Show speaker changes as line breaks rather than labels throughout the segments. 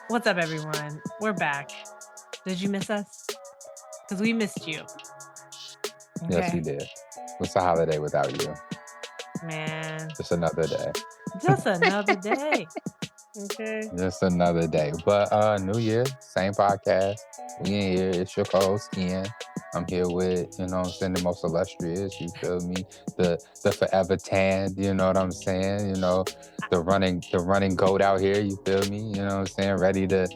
What's up, everyone? We're back. Did you miss us? Because we missed you.
Yes, we
Okay,
did. What's a holiday without you?
man.
Just another day.
Just another day. Okay.
Just another day. But New Year, same podcast. We in here. It's your co-host Ian. I'm here with, I'm saying, the most illustrious, you feel me? The forever tan, you know what I'm saying? The running goat out here, you feel me? You know what I'm saying? Ready to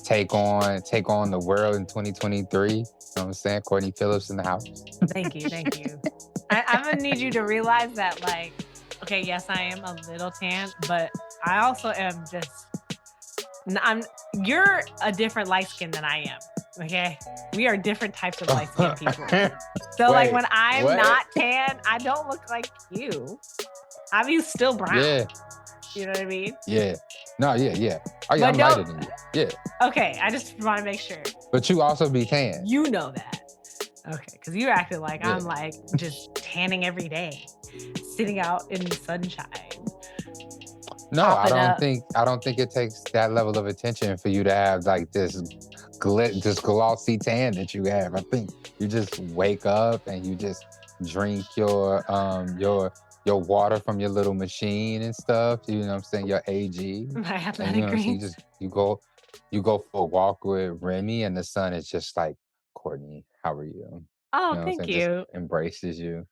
take on the world in 2023. You know what I'm saying? Courtney Phillips in the house.
Thank you. Thank you. I'm gonna need you to realize that, like, okay, yes, I am a little tan, but I also am just. I'm. You're a different light skin than I am. Okay, we are different types of light skinned people. So, like,
Wait,
when I'm
what?
not tan, I don't look like you. I'm still brown.
Yeah,
You know what I mean?
yeah. No, yeah, yeah. Oh yeah,
But
I'm
don't.
lighter than you. Yeah.
Okay, I just want to make sure
But you also be tan.
you know that. Okay, because you acted like I'm
Yeah.
like just tanning every day, sitting out in the sunshine,
No, I
popping
don't
up.
think I don't think it takes that level of attention for you to have like this glossy tan that you have. I think you just wake up and you just drink your water from your little machine and stuff, you know what I'm saying, your AG.
My
And
athletic
so
greens.
you go for a walk with Remy and the sun is just like, Courtney, how are you?
Oh,
You know what I'm
thank
saying? Just
you.
embraces you.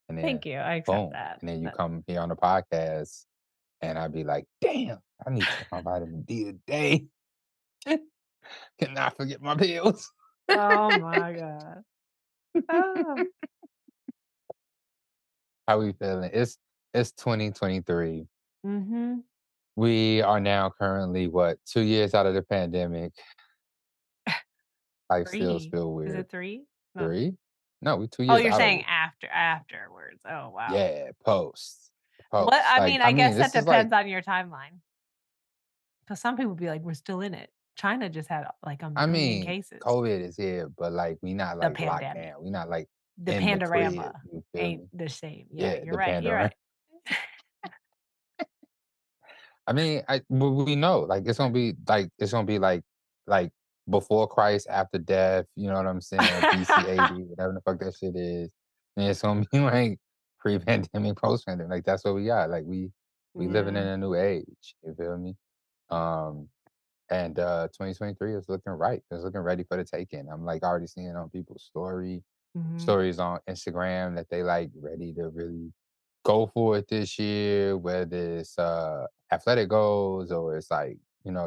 And then
Thank you. I accept
boom.
that.
And then you
But
come here on the podcast and I'd be like, damn, I need to take my vitamin D today. Cannot forget my pills.
oh my god. Oh.
How we feeling? It's 2023.
Mm-hmm.
We are now currently what, 2 years out of the pandemic. Life still
3.
feel
Is
weird.
it 3? No.
3? No, we two
Oh,
years
you're
out of
saying
it.
afterwards. Oh, wow.
Yeah, post.
What
Post.
I
Like,
mean,
I
I
mean,
guess that
this is like,
depends on your timeline. Because some people be like, "We're still in it." China just had, like, a
I
million
mean,
cases.
COVID is here, but like we not
The
like locked
pandemic.
down. We not like
The
in the crib.
Pandorama
You feel
ain't
me?
the same. Yeah,
Yeah,
you're
the
right, you're
pandemic.
right.
I mean, we know like it's gonna be like before Christ, after death. You know what I'm saying? BC AD, whatever the fuck that shit is. And it's gonna be like pre-pandemic, post-pandemic. Like that's what we got. Like we living in
Yeah.
a new age. You feel me? Um, and 2023 is looking right. It's looking ready for the taking. I'm like already seeing on people's
Mhm.
stories on Instagram that they like ready to really go for it this year, whether it's athletic goals or it's like,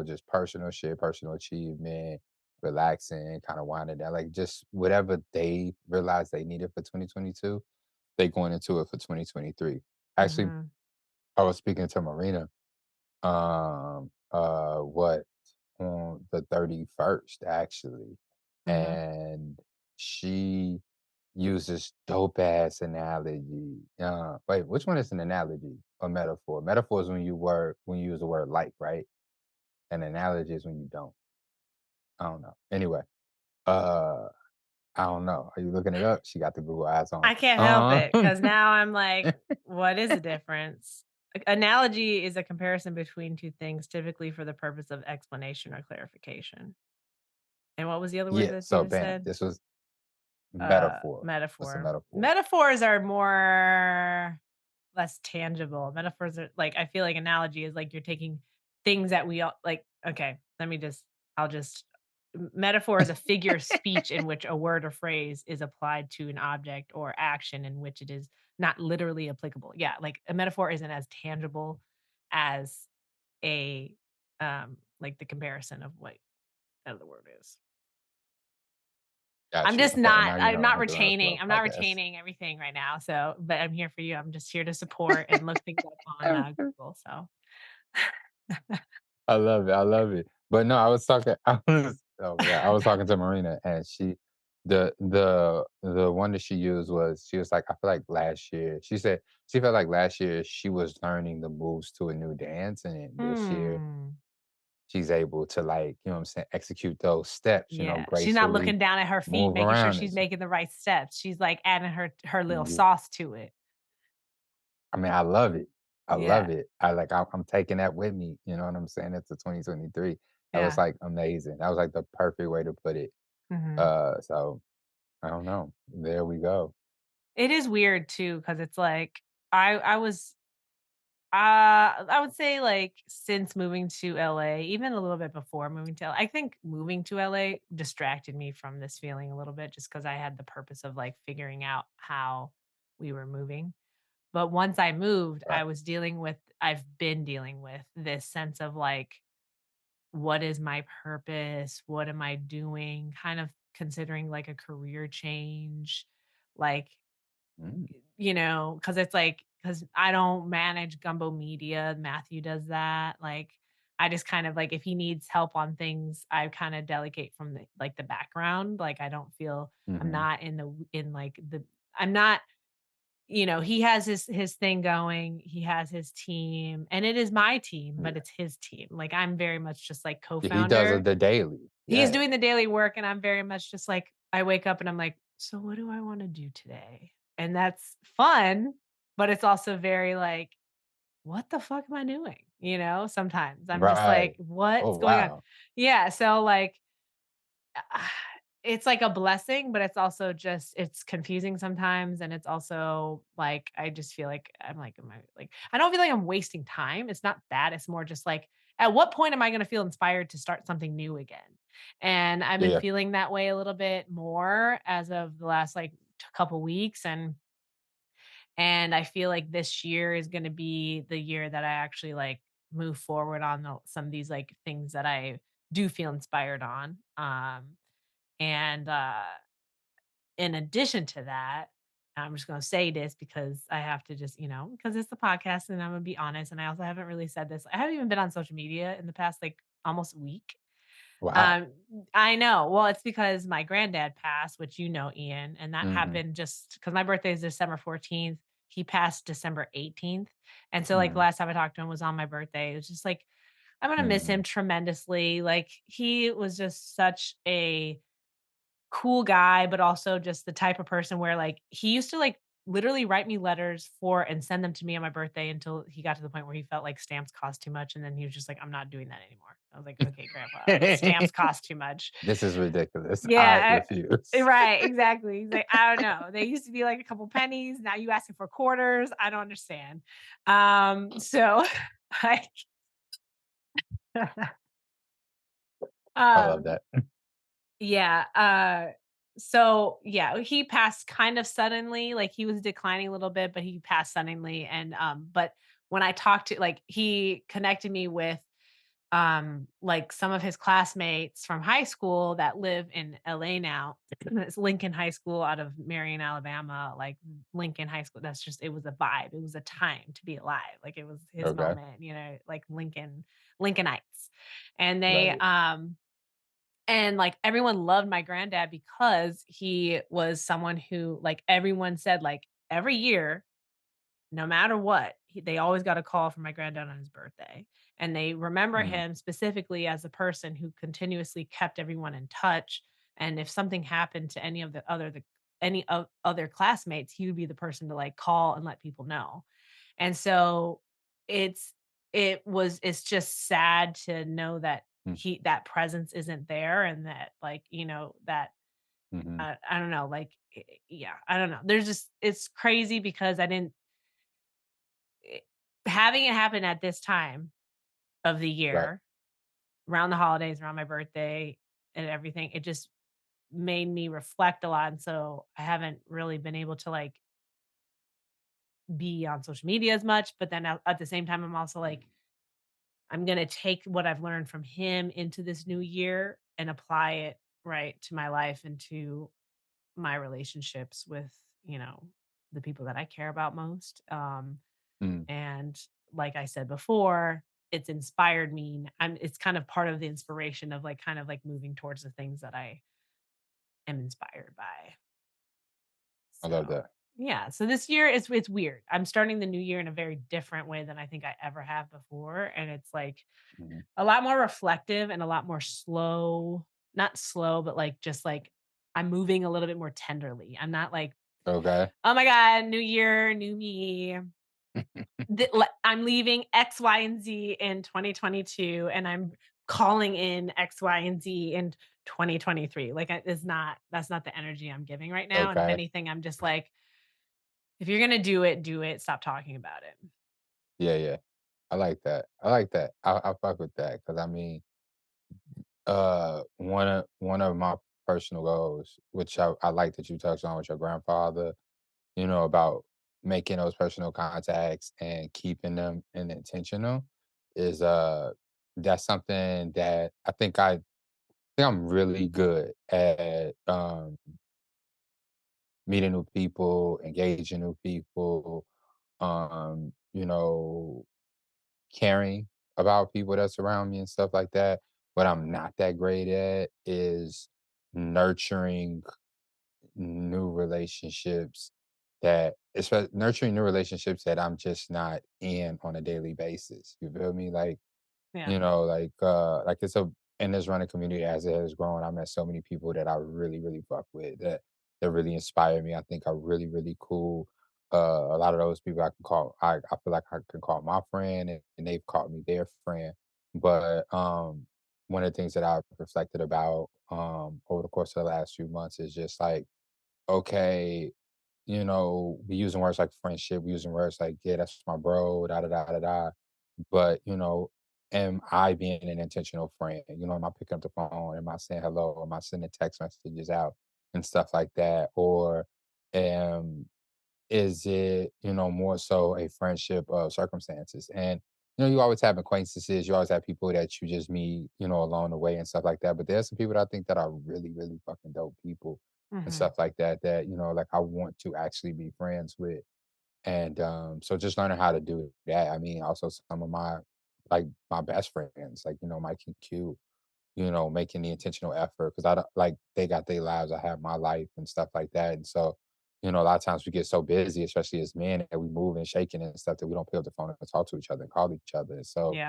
just personal shit, personal achievement, relaxing, kind of winding down, like just whatever they realize they needed for 2022, they going into it for 2023. Actually,
Mhm.
I was speaking to Marina, what, on the 31st actually,
Mhm.
and she uses dope ass analogy. Wait, which one is an analogy or metaphor? Metaphor is when you use the word like, right? An analogy is when you don't. I don't know. Anyway, uh, I don't know. Are you looking it up? She got the Google eyes on.
I can't help
Uh,
it because now I'm like, what is the difference? Analogy is a comparison between 2 things, typically for the purpose of explanation or clarification. And what was the other word
yeah.
that you
So,
just
bam,
said?
this was metaphor. What's a
Metaphor.
metaphor?
Metaphors are more less tangible. Metaphors are like I feel like analogy is like you're taking things that we all like okay, let me just I'll just metaphor is a figure of speech in which a word or phrase is applied to an object or action in which it is not literally applicable. Yeah, like a metaphor isn't as tangible as a like the comparison of what the word is.
Got you. Okay, and now you
I'm
know what
not
I'm doing this for
I'm
a
not
podcast.
retaining everything right now, so but I'm here for you. I'm just here to support and look things up on, Google, so
I love it. I love it. But no, I was talking. I was oh my god, I was talking to Marina, and the one that she used was she was like, I feel like last year. She said she felt like last year she was learning the moves to a new dance, and then this year
Hmm.
she's able to like, you know what I'm saying, execute those steps,
Yeah, she's not
gracefully
looking down at her feet,
move
making sure
around.
she's making the right steps. She's, like, adding her little
Yeah.
sauce to it.
I mean, I love it. I
Yeah.
love it. I'm taking that with me. You know what I'm saying? It's a 2023. That was,
Yeah.
like, amazing. That was, like, the perfect way to put it.
Mhm.
So I don't know. There we go.
It is weird too, because it's like I was I would say, like, since moving to LA, even a little bit before moving to LA, I think moving to LA distracted me from this feeling a little bit just because I had the purpose of, like, figuring out how we were moving. But once I moved,
Right.
I've been dealing with this sense of, like, what is my purpose? What am I doing? Kind of considering, like, a career change, like,
Mm,
because it's like because I don't manage Gumbo Media, Matthew does that, like, I just kind of like if he needs help on things, I kinda delegate from the background, like, I don't feel I'm
mhm.
not in the w in, like, the I'm not he has his thing going, he has his team, and it is my team, but
Yeah.
it's his team, like, I'm very much just, like,
Yeah, he does
co-founder.
it the daily.
He's
Yeah.
doing the daily work, and I'm very much just like I wake up and I'm like, "So what do I wanna do today?" And that's fun, but it's also very like, "What the fuck am I doing?" Sometimes I'm just like,
Right.
"What's
Oh,
going on?"
wow.
Yeah, so, like, it's like a blessing, but it's also just it's confusing sometimes, and it's also, like, I just feel like I'm like, "Am I" like, I don't feel like I'm wasting time, it's not that, it's more just like, at what point am I gonna feel inspired to start something new again? And I've been
Yeah.
feeling that way a little bit more as of the last, like, couple weeks, and I feel like this year is gonna be the year that I actually, like, move forward on some of these, like, things that I do feel inspired on, and, in addition to that, I'm just gonna say this because I have to just, because it's the podcast and I'm gonna be honest, and I also haven't really said this. I haven't even been on social media in the past, like, almost week.
Wow.
Um, I know. Well, it's because my granddad passed, which Ian, and that
Mhm,
happened just because my birthday is December 14th. He passed December 18th. And so, like, the
mhm,
last time I talked to him was on my birthday. It was just like, I'm gonna miss him
mhm.
tremendously. Like, he was just such a cool guy, but also just the type of person where, like, he used to, like, literally write me letters for and send them to me on my birthday until he got to the point where he felt like stamps cost too much, and then he was just like, "I'm not doing that anymore." I was like, "Okay, grandpa, stamps cost too much."
This is ridiculous. I
Yeah,
refuse.
right, exactly. He's like, "I don't know. They used to be like a couple pennies, now you asking for quarters. I don't understand." So, like,
I love
um
that.
yeah, so, yeah, he passed kind of suddenly, like, he was declining a little bit, but he passed suddenly, and, but when I talked to like, he connected me with, like, some of his classmates from high school that live in LA now. It's Lincoln High School out of Marion, Alabama, like, Lincoln High School, that's just it was a vibe, it was a time to be alive, like, it was his
Okay.
moment, like, Lincolnites, and
Love
they,
it.
and, like, everyone loved my granddad because he was someone who, like, everyone said, like, every year, no matter what, they always got a call from my granddad on his birthday, and they remember
Mhm,
him specifically as a person who continuously kept everyone in touch, and if something happened to any of other classmates, he would be the person to, like, call and let people know. And so it's it's just sad to know that
mm,
that presence isn't there and that, like, that
mhm,
I don't know, like, yeah, I don't know. There's just it's crazy because I didn't eh, having it happen at this time of the
right.
year, around the holidays, around my birthday and everything, it just made me reflect a lot, and so I haven't really been able to, like, be on social media as much, but then at the same time, I'm also like, I'm gonna take what I've learned from him into this new year and apply it, right, to my life and to my relationships with, the people that I care about most.
Mm,
And like I said before, it's inspired me. It's kind of part of the inspiration of like kind of like moving towards the things that I am inspired by.
I love
So
that.
yeah. So this year it's weird. I'm starting the new year in a very different way than I think I ever have before. And it's like
Mhm.
a lot more reflective and a lot more slow, not slow, but, like, just, like, I'm moving a little bit more tenderly. I'm not like,
Okay.
"Oh my god, new year, new me. I'm leaving X, Y, and Z in 2022, and I'm calling in X, Y, and Z in 2023. Like, it's not that's not the energy I'm giving right now, and if
Okay.
anything, I'm just like, "If you're gonna do it, do it, stop talking about it."
Yeah, yeah. I like that. I like that. I fuck with that because I mean, one of my personal goals, which I like that you touched on with your grandfather, about making those personal contacts and keeping them in intentional is that's something that I think I'm really good at meeting new people, engaging new people, um, you know, caring about people that surround me and stuff like that. What I'm not that great at is nurturing new relationships nurturing new relationships that I'm just not in on a daily basis. You feel me?
Yeah,
Like it's a in this running community as it has grown, I met so many people that I really, really fuck with that really inspire me. I think are really, really cool. A lot of those people I feel like I can call my friend and they've called me their friend. But one of the things that I've reflected about over the course of the last few months is just like, okay, we using words like friendship, we using words like, yeah, that's my bro, da da da da da. But, am I being an intentional friend? Am I picking up the phone? Am I saying hello? Am I sending text messages out and stuff like that? Or am is it, more so a friendship of circumstances? And you always have acquaintances, you always have people that you just meet, along the way and stuff like that. But there's some people that I think that are really, really fucking dope people and
mhm,
stuff like that that, like I want to actually be friends with. And so just learning how to do that. I mean, also some of my best friends, like, Mike and Q, making the intentional effort because I don't like they got their lives, I have my life and stuff like that. And so, a lot of times we get so busy, especially as men, and we move and shaking and stuff that we don't pick up the phone and talk to each other and call each other. And so,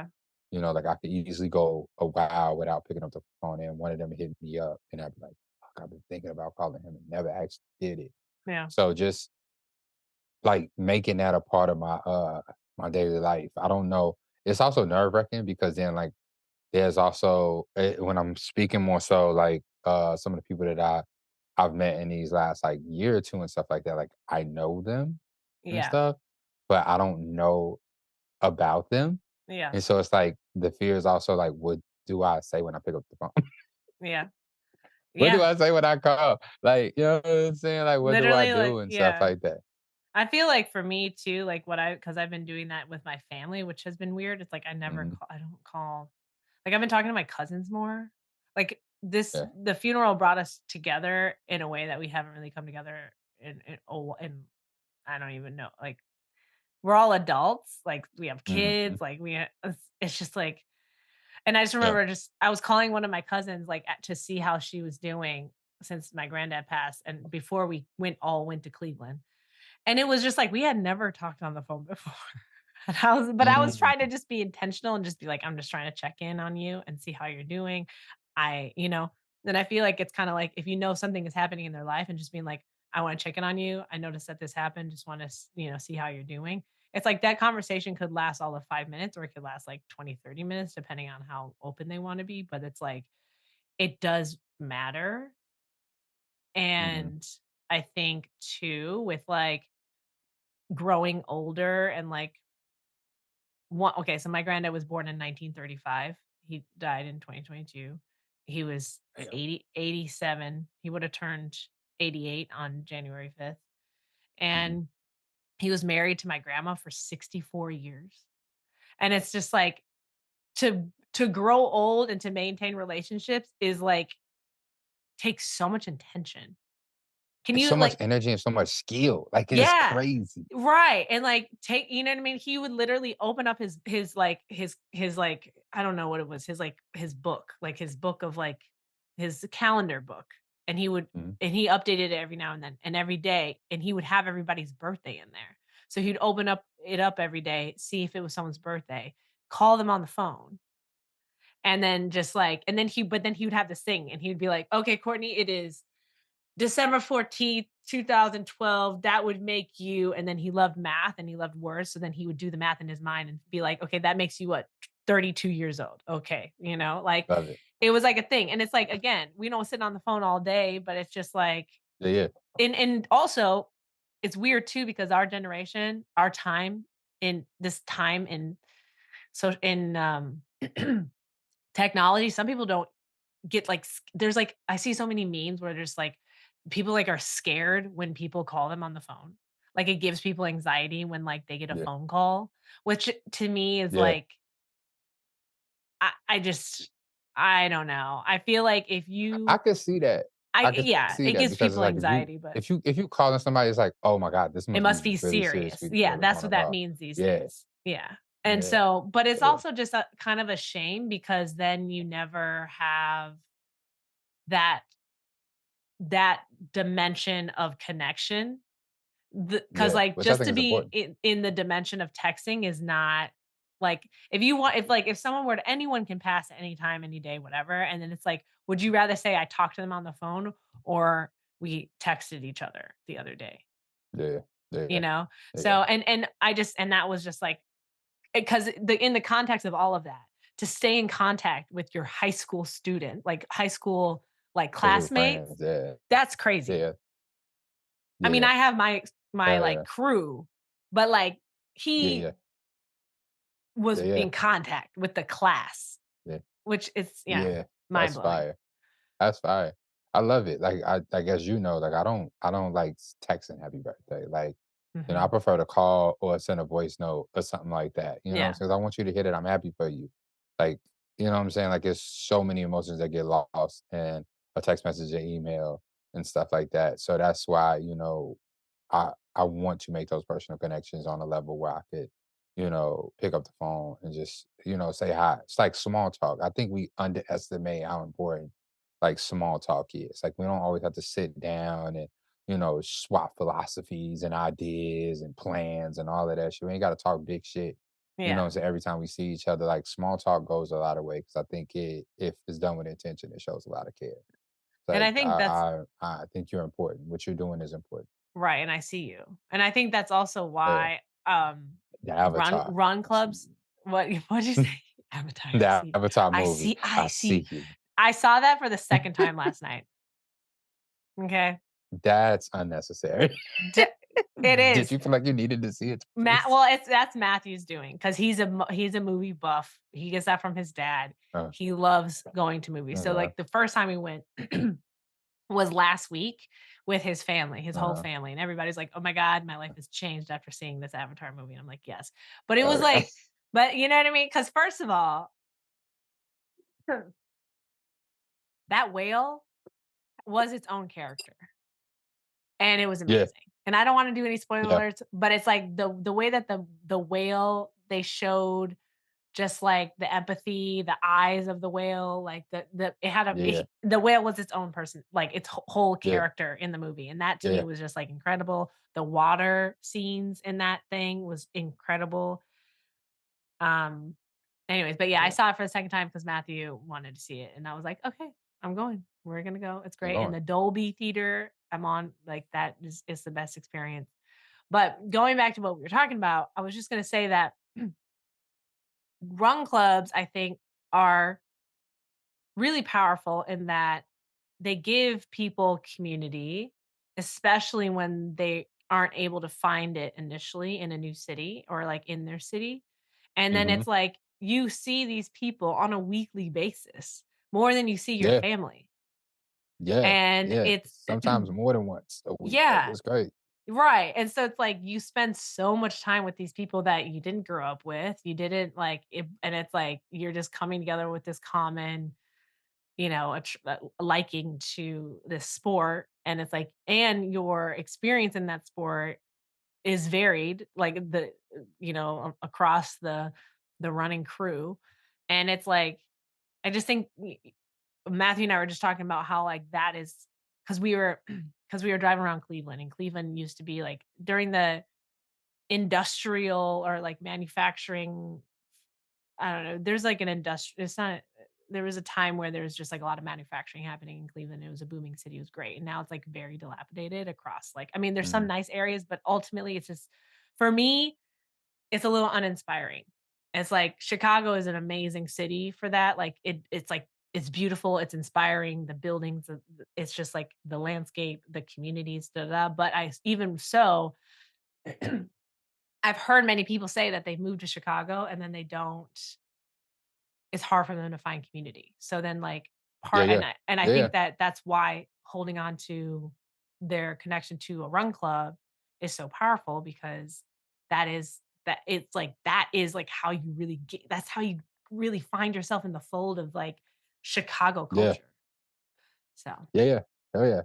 yeah,
like I could easily go a while without picking up the phone and one of them hit me up and I'd be like, fuck, I've been thinking about calling him and never actually did it.
yeah,
So just like making that a part of my daily life. I don't know. It's also nerve wracking because then like there's also when I'm speaking more so like some of the people that I've met in these last like year or two and stuff like that, like I know them and
yeah,
stuff, but I don't know about them.
yeah,
And so it's like the fear is also like, what do I say when I pick up the phone?
yeah,
What do
yeah.
I say when I call? Like, you know what I'm saying? Like, what do I
Literally,
do
like,
and stuff
yeah.
like that?
I feel like for me too, like because I've been doing that with my family, which has been weird. It's like
Hmm.
I don't call like I've been talking to my cousins more. Like
Yeah.
the funeral brought us together in a way that we haven't really come together in I don't even know. Like we're all adults, like we have
Hmm.
kids, it's just like and I just
Yeah.
remember I was calling one of my cousins like to see how she was doing since my granddad passed and before we went to Cleveland. And it was just like we had never talked on the phone before. And I was trying to
Mm.
just be intentional and just be like, "I'm just trying to check in on you and see how you're doing." I you know, then I feel like it's kinda like if you know something is happening in their life and just being like, "I wanna check in on you. I noticed that this happened. Just wanna see how you're doing." It's like that conversation could last all of 5 minutes or it could last like 20, 30 minutes depending on how open they wanna be, but it's like, it does matter.
Mhm.
And I think too, with like growing older and like one okay, so my granddad was born in 1935. He died in 2022. He was
Damn.
87. He would have turned 88 on January 5th.
Mhm.
And he was married to my grandma for 64 years. And it's just like to grow old and to maintain relationships is like takes so much intention. Can
It's
you
so much
like
energy and so much skill. Like, it is
yeah.
crazy.
Right, and, like, take you know what I mean? He would literally open up like, I don't know what it was, his book of, like his calendar book, and
Mhm.
he updated it every now and then, and every day, and he would have everybody's birthday in there. So he'd open up every day, see if it was someone's birthday, call them on the phone, and then just, like but then he would have this thing, and he would be like, "Okay, Courtney, it is December 14th, 2012, that would make you," and then he loved math and he loved words, so then he would do the math in his mind and be like, "Okay, that makes you what? 32 years old. Okay, like
Love it.
it was like a thing. And it's like again, we don't sit on the phone all day, but it's just like
Yeah, yeah,
and also it's weird too because our generation, our time in this time in in technology, some people don't get like there's like I see so many memes where there's like people like are scared when people call them on the phone. Like it gives people anxiety when like they get a
yeah,
phone call, which to me is
yeah.
like I just I don't know. I feel like if
I
you
could see that.
I
I could
yeah,
see
it
that
gives
because it's
people
like
anxiety, but
if you calling somebody, it's like, oh my god, this
it
must be
must be
really serious
serious.
for you to pick
Yeah,
up the
that's
phone
what
and
that
call.
means these
Yeah,
days. Yeah. And
yeah,
so, but it's
yeah,
also just a kind of a shame because then you never have that that dimension of connection. Because
yeah.
like
Which I
just
think
to
is
be
important.
in the dimension of texting is not like if you want if someone were to anyone can pass at any time, any day, whatever, and then it's like, would you rather say I talked to them on the phone or we texted each other the other day?
Yeah,
You
yeah,
know?
yeah.
So and I just and that was just like because the in the context of all of that, to stay in contact with your high school student, like high school like
Childhood
classmates,
friends. Yeah,
that's crazy.
yeah,
I mean,
yeah,
I have my like
yeah,
crew, but like
yeah,
he
yeah,
was
yeah, yeah,
in contact with the class,
yeah.
which is yeah,
Yeah,
mind
that's
blowing.
fire. That's fire. I love it. Like I guess like I don't like texting happy birthday. Like, I
Mhm.
prefer to call or send a voice note or something like that. You know what I'm
Yeah.
saying? 'Cause I want you to hit it. I'm happy for you. Like, you know what I'm saying? Like it's so many emotions that get lost in a text message and email and stuff like that. So that's why, I want to make those personal connections on a level where I could, pick up the phone and just, say hi. It's like small talk. I think we underestimate how important like small talk is. Like we don't always have to sit down and, swap philosophies and ideas and plans and all of that shit. We ain't got to talk big shit.
Yeah.
So every time we see each other, like small talk goes a lot of way because I think if it's done with intention, it shows a lot of care.
And I
Like
think that's
I think you're important. What you're doing is important.
right, and I see you. And I think that's also
Yeah.
why,
The
run
Avatar.
run
I see
clubs what'd you
you.
say? Avatar, I
The
see you.
Avatar
I
movie.
see I
I
see you.
see you.
I saw that for the 2nd time last night, okay?
That's unnecessary.
D it
Did
is.
you feel like you needed to see it
Matt
twice?
well, it's that's Matthew's doing because he's a movie buff. He gets that from his dad.
Uh,
He loves going to movies. So,
uh-huh,
like, the first time we went was last week with his family, his whole
uh-huh.
family, and everybody's like, "Oh my god, my life has changed after seeing this Avatar movie." And I'm like, "Yes." But it was
Okay.
like but you know what I mean? Because first of all, that whale was its own character, and it was
Yeah,
amazing. And I don't wanna do any
yeah,
spoilers, but it's like the way that the whale they showed just like the empathy, the eyes of the whale, like the it had a
yeah, yeah,
the whale was its own person, like its whole
yeah,
character in the movie, and that to me
yeah,
was just like incredible. The water scenes in that thing was incredible. Um, anyways, but yeah, I
yeah.
saw it for the second time because Matthew wanted to see it, and I was like, okay, I'm going. We're gonna go. It's
I'm
great. And
going.
the Dolby theater I'm on, like that is the best experience. But going back to what we were talking about, I was just gonna say that run clubs, I think, are really powerful in that they give people community, especially when they aren't able to find it initially in a new city or like in their city. And then
Mhm.
it's like you see these people on a weekly basis more than you see your
Yeah,
family.
yeah,
And
yeah.
it's
Sometimes more than once a week. Like,
yeah,
it's great.
right. And so it's like you spend so much time with these people that you didn't grow up with. You didn't like it, and it's like you're just coming together with this common a liking to this sport, and it's like and your experience in that sport is varied, like across the running crew, and it's like I just think Matthew and I were just talking about how like that is because we were because we were driving around Cleveland, and Cleveland used to be like during the industrial or like manufacturing I don't know. There's like an industrial. It's not. There was a time where there was just like a lot of manufacturing happening in Cleveland. It was a booming city. It was great, and now it's like very dilapidated across. Like, I mean, there's some
Mhm.
nice areas, but ultimately, it's just for me, it's a little uninspiring. It's like Chicago is an amazing city for that. Like it's like it's beautiful, it's inspiring, the buildings, it's just like the landscape, the communities, da, da, da. But even so, I've heard many people say that they've moved to Chicago and then they don't it's hard for them to find community. So then like
Yeah,
part
yeah.
and I
Yeah, yeah.
think that that's why holding on to their connection to a run club is so powerful because that is that it's like that is like how you really get that's how you really find yourself in the fold of like Chicago
Yeah.
culture. So,
Yeah, yeah. Hell yeah.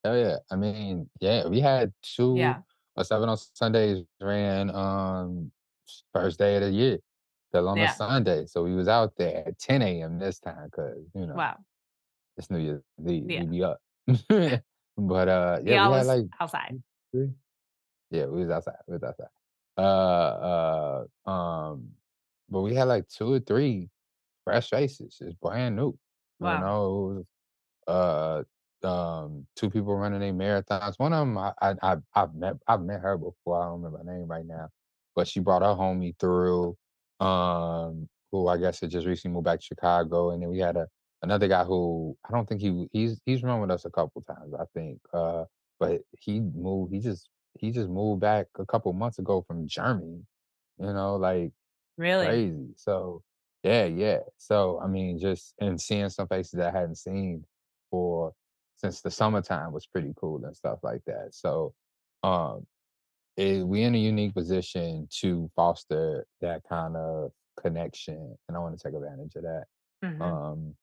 Hell yeah. I mean, yeah, we had 2
yeah.
7 on Sundays ran, first day of the year, fell on a
Yeah.
Sunday, so we was out there at 10 a.m. this time, cause
Wow.
it's New Year's Eve, we
Yeah.
be up. But, yeah,
Yeah,
we
I
had,
was
like,
outside.
2, 3 yeah, we was outside, we was outside. But we had, like, 2 or 3 fresh faces, it's brand new, you
Wow.
know? uh 2 people running their marathons. One of them I've met her before. I don't remember her name right now, but she brought her homie through, who I guess had just recently moved back to Chicago, and then we had another guy who I don't think he's run with us a couple times, I think, but he just moved back a couple months ago from Germany, like
Really?
crazy. So, yeah, yeah. So, I mean, just and seeing some faces I hadn't seen for since the summertime was pretty cool and stuff like that. So, um, we in a unique position to foster that kind of connection, and I want to take advantage of that.
Mhm.
Um,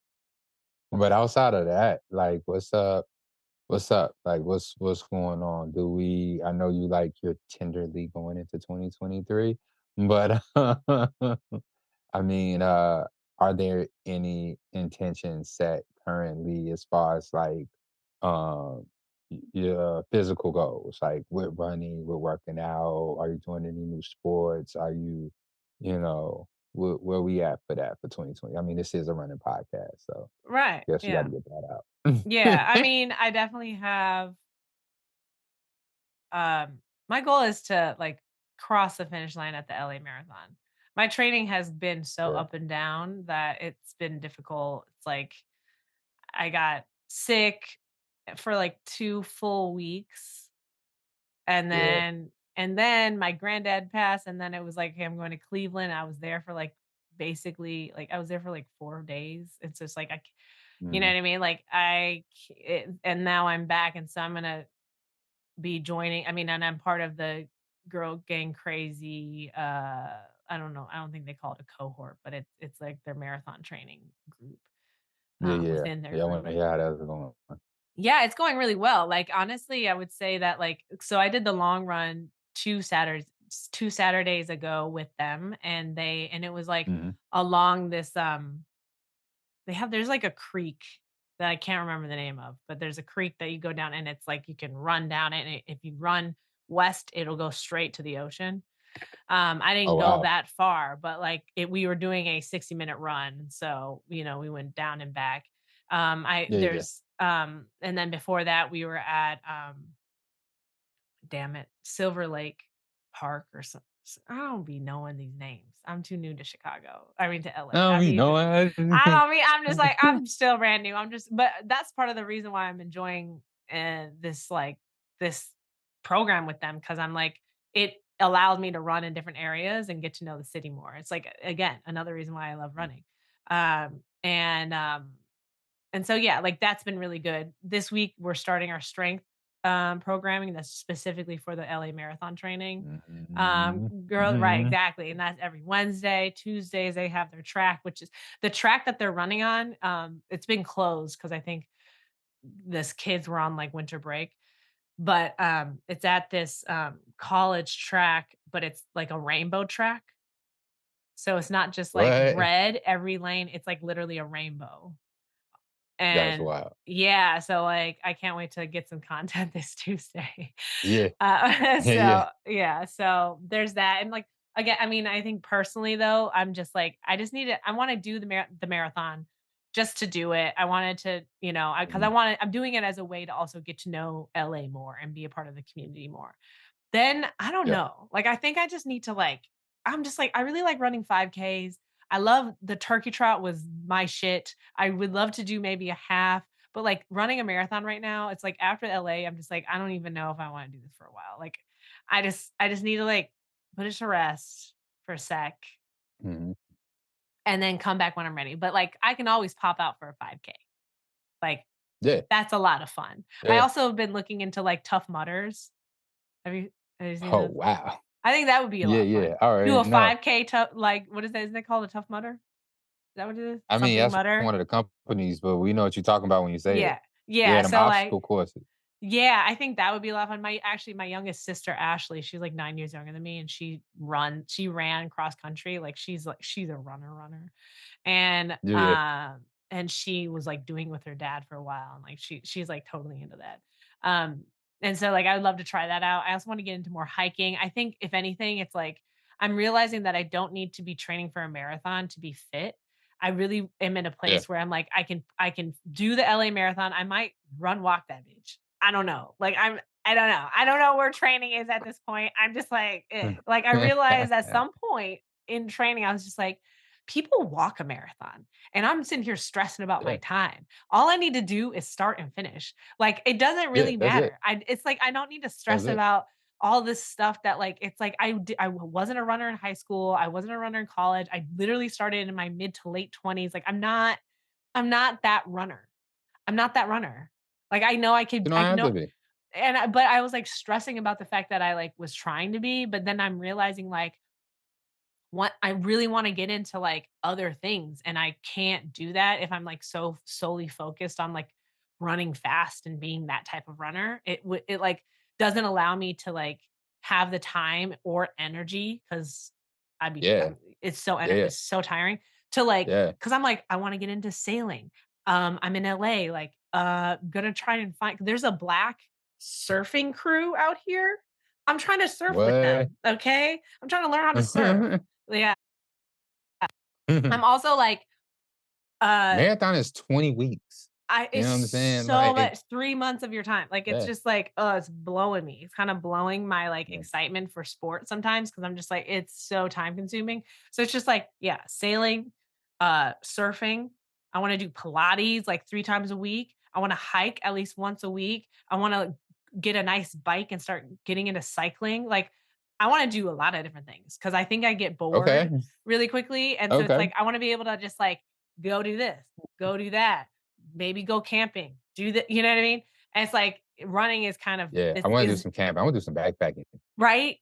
but outside of that, like, what's up? What's up? Like, what's going on? I know you like you're tenderly going into 2023, but I mean, are there any intentions set currently as far as like your physical goals, like with running, with working out? Are you doing any new sports? Are you, where we at for that for 2020? I mean, this is a running podcast, so
Right.
guess we got
Yeah.
to get
Yeah.
that
I
out.
mean, I definitely have my goal is to like cross the finish line at the LA Marathon. My training has been so
Yeah,
up and down that it's been difficult. It's like I got sick for like 2 full weeks
yeah.
and then my granddad passed and then it was like, "Hey, I'm going to Cleveland." I was there for like basically like I was there for like 4 days. It's just like you know
Mhm.
what I mean? Like and now I'm back and so I'm going to be joining I mean, and I'm part of the Girl Gang Crazy, I don't know, I don't think they call it a cohort, but it's like their marathon training group,
Yeah, yeah.
within their
Yeah, I
group.
wanna hear how that's going.
Yeah, it's going really well, like, honestly, I would say that, like so I did the long run 2 Saturdays ago with them, and it was, like,
Mhm.
along this, there's, like, a creek that I can't remember the name of, but there's a creek that you go down, and it's, like, you can run down it, and if you run west, it'll go straight to the ocean. I
Oh,
didn't go
wow.
that far, but, like, we were doing a 60-minute run, so, we went down and back. I
Yeah, yeah.
there's, and then before that, we were at, damn it, Silver Lake Park or some I don't be knowing these names. I'm too new to Chicago. I mean, to LA.
I
I
mean,
mean,
no,
I don't mean I'm just like, I'm still brand new. I'm just but that's part of the reason why I'm enjoying, this program with them because 'cause I'm like, it allows me to run in different areas and get to know the city more. It's like, again, another reason why I love running. And so, yeah, like, that's been really good. This week, we're starting our strength, programming that's specifically for the LA marathon training.
Mhm.
Girl right,
Mhm.
exactly, and that's every Wednesday. Tuesdays, they have their track, which is the track that they're running on, it's been closed because I think this kids were on, like, winter break, but, it's at this, college track, but it's like a rainbow track. So it's not just, like,
What?
red every lane, it's, like, literally a rainbow.
That's
And
wild.
yeah, so, like, I can't wait to get some content this Tuesday.
Yeah. Yeah, yeah.
So, yeah, so there's that, and, like, again, I mean, I think personally, though, I'm just like, I just need to I wanna do the marathon just to do it. I wanted to, because
Mhm.
I'm doing it as a way to also get to know LA more and be a part of the community more. Then, I don't
Yeah.
know, like, I think I just need to, like I'm just like, I really like running 5Ks. I love the turkey trot was my shit. I would love to do maybe a half, but like running a marathon right now, it's like after LA, I'm just like, I don't even know if I want to do this for a while. Like I just need to like put it to rest for a sec
Mhm.
and then come back when I'm ready. But like I can always pop out for a 5K. Like
Yeah,
that's a lot of fun. I
yeah.
also have been looking into like Tough Mudders. Have you seen
Oh,
those?
wow.
I think that would be a
Yeah,
lot of
yeah,
fun.
I
Do
already
a
know.
5K tough like, what is that? Isn't it called a Tough Mudder? Is that what it is?
I mean,
Something
that's
Mudder?
one of the companies, but we know what you're talking about when you say it.
Yeah.
Yeah,
Yeah,
them
so, like
obstacle courses.
yeah, I think that would be a lot of fun. My youngest sister, Ashley, she's, like, 9 years younger than me, and she ran cross country, like, she's a runner,
Yeah,
and she was, like, doing it with her dad for a while, and, like, she's, like, totally into that. Um, and so, like, I would love to try that out. I also wanna get into more hiking. I think if anything, it's, like, I'm realizing that I don't need to be training for a marathon to be fit. I really am in a
yeah.
place where I'm like, I can do the LA marathon. I might run walk that bitch. I don't know. Like I don't know. I don't know where training is at this point. I'm just like, eh. Like I realized at some point in training, I was just like, people walk a marathon and I'm sitting here stressing about my
Yeah,
time. All I need to do is start and finish. Like it doesn't
yeah,
really
that's it,
matter. It's like I don't need to
that's
stress
it.
about all this stuff that like it's like I wasn't a runner in high school. I wasn't a runner in college. I literally started in my mid to late 20s. Like I'm not that runner. I'm not that runner. Like I know
You don't
I
have
know
to be.
but I was like stressing about the fact that I like was trying to be, but then I'm realizing like what I really want to get into like other things and I can't do that if I'm like so solely focused on like running fast and being that type of runner. It like doesn't allow me to like have the time or energy cuz
Yeah, yeah,
it's so tiring to like
yeah.
cuz I'm like I want to get into sailing. I'm in LA like gonna try and find there's a black surfing crew out here. I'm trying to surf with
What?
them, okay? I'm trying to learn how to surf. Yeah. I'm also like, uh,
Marathon is 20 weeks.
I
You
it's
know what I'm saying?
so
Like,
much 3 months of your time. Like, it's
yeah,
just like, oh, it's blowing me. It's kinda blowing my, like,
yeah.
excitement for sport sometimes because 'cause I'm just like, it's so time consuming. So it's just like, yeah, sailing, surfing. I wanna do Pilates, like, 3 times a week. I wanna hike at least once a week. I wanna get a nice bike and start getting into cycling. Like, I wanna do a lot of different things because I think I get
Okay,
bored really quickly, and so it's
okay.
like, I wanna be able to just, like, go do this, go do that, maybe go camping, do the you know what I mean? And it's like running is kind of
Yeah, I
it's
wanna do
is
some camping. I wanna do some backpacking.
right?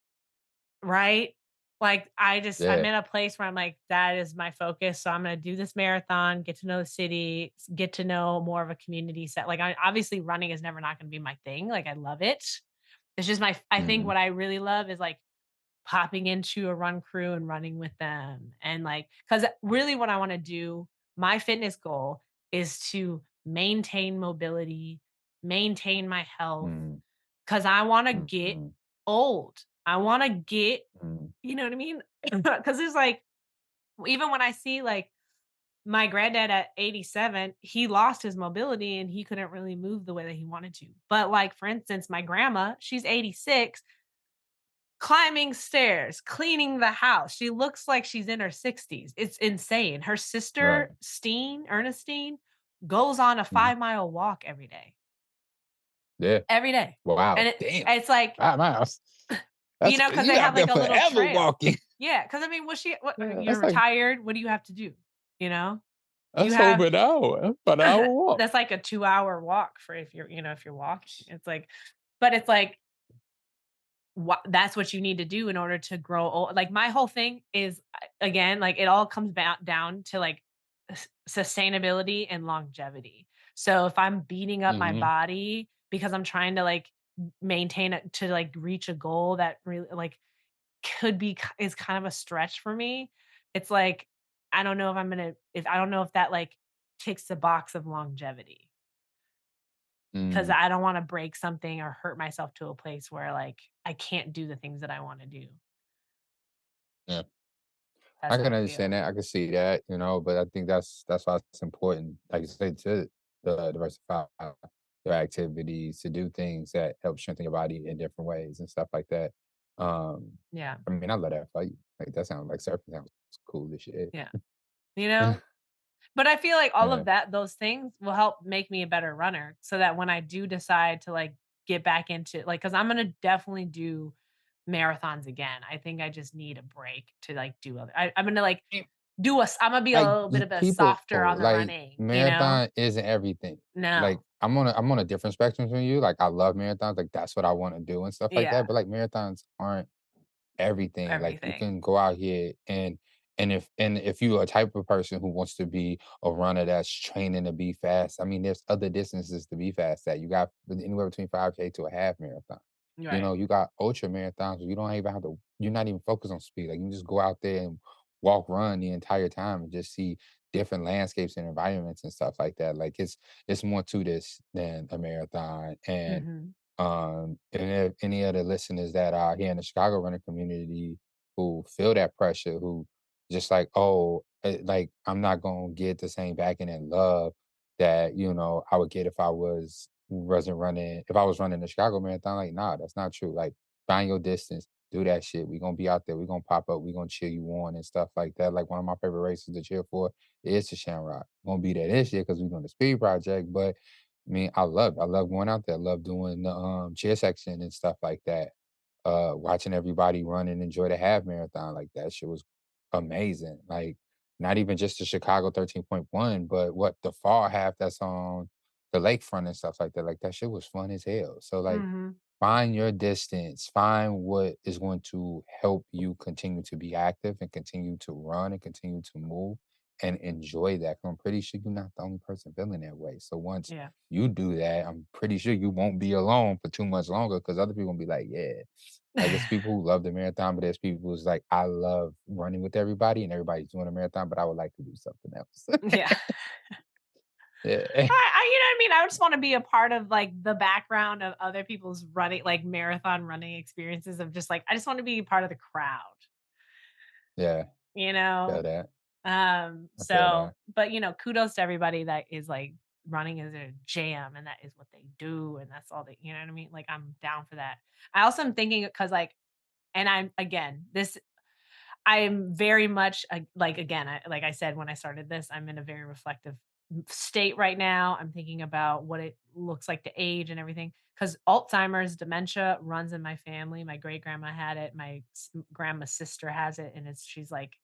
Right? Like, I'm
Yeah,
in a place where I'm like, "That is my focus, so I'm gonna do this marathon, get to know the city, get to know more of a community set." Like, I obviously, running is never not gonna be my thing, like, I love it. It's just I think
mhm,
what I really love is, like, popping into a run crew and running with them, and, like, because really what I wanna do my fitness goal is to maintain mobility, maintain my health,
mm,
because I wanna get
mhm,
old. I wanna get
mm.
you know what I mean? Because it's like, even when I see, like, my granddad at 87, he lost his mobility and he couldn't really move the way that he wanted to. But, like, for instance, my grandma, she's 86, climbing stairs, cleaning the house. She looks like she's in her 60s. It's insane. Her
Right.
sister, Ernestine, goes on a
Mhm.
5-mile walk
Yeah.
every day.
Wow,
And
damn.
it's like,
5 miles.
you
That's
know,
cra
because
you
they have,
out there
like, a little
forever
trail.
walking.
Yeah, because I mean, what
Yeah,
you're retired, what do you have to do? You know? You
that's
have
over an hour, about an hour walk.
that's like a 2-hour walk for if you're walking. It's like but it's like, that's what you need to do in order to grow old. Like, my whole thing is, again, like, it all comes back down to, like, sustainability and longevity. So, if I'm beating up my
Mhm,
body because I'm trying to, like, maintain it to, like, reach a goal that really, like, could be is kind of a stretch for me, it's like, I don't know if that, like, ticks the box of longevity. 'Cause
mm,
I don't wanna break something or hurt myself to a place where, like, I can't do the things that I wanna do.
yeah.
That's
I
how
can
I
understand
feel.
that, I can see that, but I think that's why it's important, like you said, to, diversify your activities, to do things that help strengthen your body in different ways and stuff like that. Um,
Yeah.
I mean, I love that fight. Like, that sounds like surfing sounds cool as shit.
Yeah. You know? But I feel like all
Yeah.
of those things will help make me a better runner so that when I do decide to like get back into like, cause I'm gonna definitely do marathons again. I think I just need a break to like do other, I'm gonna like
Eh,
I'm gonna be a
like,
little bit
l
of a
people
softer on the
like,
running, you know?
marathon isn't everything. Like,
No.
I'm on a different spectrum from you. Like, I love marathons, like, that's what I wanna do and stuff like
Yeah.
that, but, like, marathons aren't everything. Like, you
Everything.
can go out here and if you're a type of person who wants to be a runner that's training to be fast, I mean, there's other distances to be fast at. You got anywhere between 5K to a half marathon.
Right.
You got ultra marathons where you don't even have to you're not even focused on speed. Like, you can just go out there and walk, run the entire time and just see different landscapes and environments and stuff like that. Like, it's more to this than a marathon. And
Mhm.
and if any of the listeners that are here in the Chicago running community who feel that pressure, who just like, oh, like I'm not gonna get the same backing and love that I would get if I was running the Chicago Marathon. Like, nah, that's not true. Like, find your distance, do that shit. We gonna be out there. We gonna pop up. We gonna cheer you on and stuff like that. Like, one of my favorite races to cheer for is the Shamrock. Gonna be there this year because we're doing the Speed Project, but I love going out there. I love doing the cheer section and stuff like that. Watching everybody run and enjoy the half marathon, like that shit was amazing. Like, not even just the Chicago 13.1, but what the fall half that's on the lakefront and stuff like that. Like, that shit was fun as hell. So, like,
Mhm.
find your distance, find what is going to help you continue to be active and continue to run and continue to move and enjoy that. 'Cause I'm pretty sure you're not the only person feeling that way. So once
Yeah.
you do that, I'm pretty sure you won't be alone for too much longer because other people gonna be like, yeah. Like, it's people who love the marathon, but there's people who's like, I love running with everybody and everybody's doing a marathon, but I would like to do something else.
Yeah.
Yeah.
You know what I mean? I just wanna be a part of, like, the background of other people's running like, marathon running experiences of just, like I just wanna be part of the crowd,
Yeah.
you
Feel
know?
that. I feel
So
that.
but, kudos to everybody that is, like, running is a jam, and that is what they do, and that's all they you know what I mean? Like, I'm down for that. I also am thinking because like and I'm again, this I'm very much like again, like I said when I started this, I'm in a very reflective state right now. I'm thinking about what it looks like to age and everything because Alzheimer's, dementia runs in my family. My great grandma had it. My grandma's sister has it, and she's like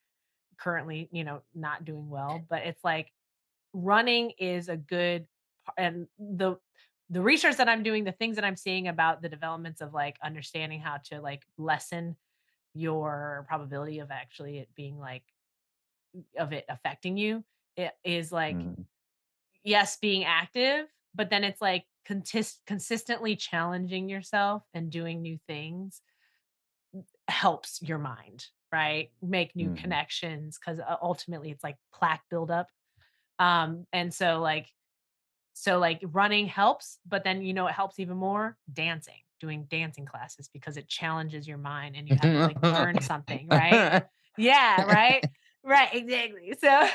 currently, not doing well. But it's like running is a good and the research that I'm doing, the things that I'm seeing about the developments of like understanding how to like lessen your probability of actually it being like of it affecting you, it is like,
Mhm.
yes, being active, but then it's like consistently challenging yourself and doing new things helps your mind, right? Make new
Mhm.
connections because ultimately it's like plaque buildup. And so running helps, but then it helps even more dancing, doing dancing classes because it challenges your mind and you have to like learn something, right? Yeah, right? Right, exactly. So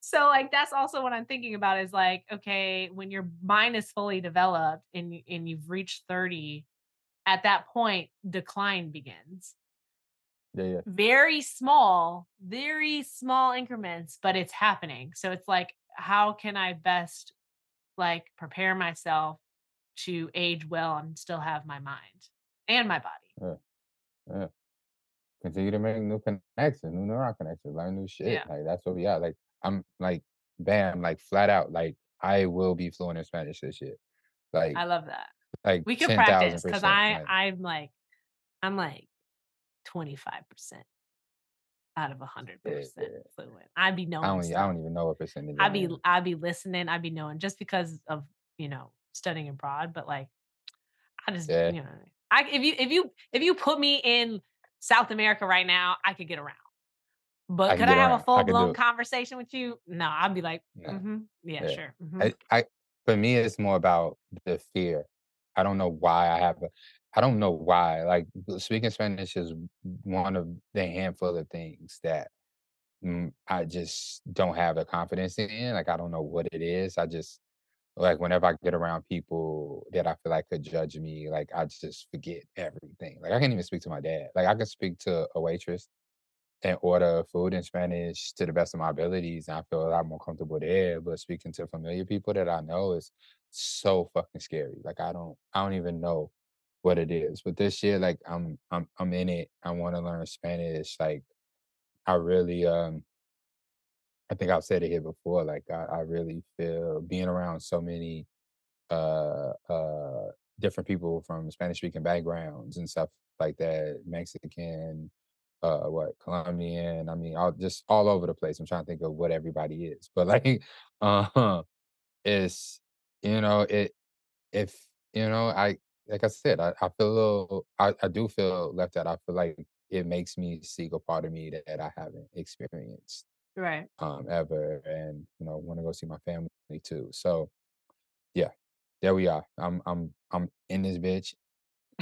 so like that's also what I'm thinking about is like, okay, when your mind is fully developed and you've reached 30, at that point, decline begins.
Yeah, yeah.
Very small increments, but it's happening. So it's like, how can I best like prepare myself to age well and still have my mind and my body?
Yeah, yeah. Continue to make new connections, new neuron connections, learn new shit.
Yeah,
Like, that's what we are. Like, I'm like, bam, like, flat out, like, I will be fluent in Spanish this year. Like
I love that.
like
We could practice because
10,000%. Like,
I'm like 25% out of
yeah,
100%
yeah.
fluent. I'd be
I
knowing
don't e I
stuff.
don't even know what percentage
I'd
I
be
am.
I'd be listening. I'd be knowing just because of studying abroad. But like I just
Yeah,
I if you put me in South America right now, I could get around. But
I can
could I
get
have a
around. I
full
can do
blown
it.
conversation with you? No, I'd be like,
Nah,
mm-hmm, yeah,
yeah.
sure, mm-hmm.
I for me, it's more about the fear. I don't know why I don't know why. Like, speaking Spanish is one of the handful of things that I just don't have the confidence in. Like, I don't know what it is. I just like, whenever I get around people that I feel like could judge me, like, I just forget everything. Like, I can't even speak to my dad. Like, I can speak to a waitress and order food in Spanish to the best of my abilities, and I feel a lot more comfortable there, but speaking to familiar people that I know is so fucking scary. Like, I don't even know what it is. But this year, like, I'm in it. I wanna learn Spanish. Like, I really, I think I've said it here before, like, I really feel being around so many different people from Spanish speaking backgrounds and stuff like that, Mexican, Colombian, I mean, all just all over the place. I'm trying to think of what everybody is. But like uh it's it if I like I said, I feel a little I do feel left out. I feel like it makes me seek a part of me that I haven't experienced
Right.
ever and want to go see my family too. So yeah, there we are. I'm in this bitch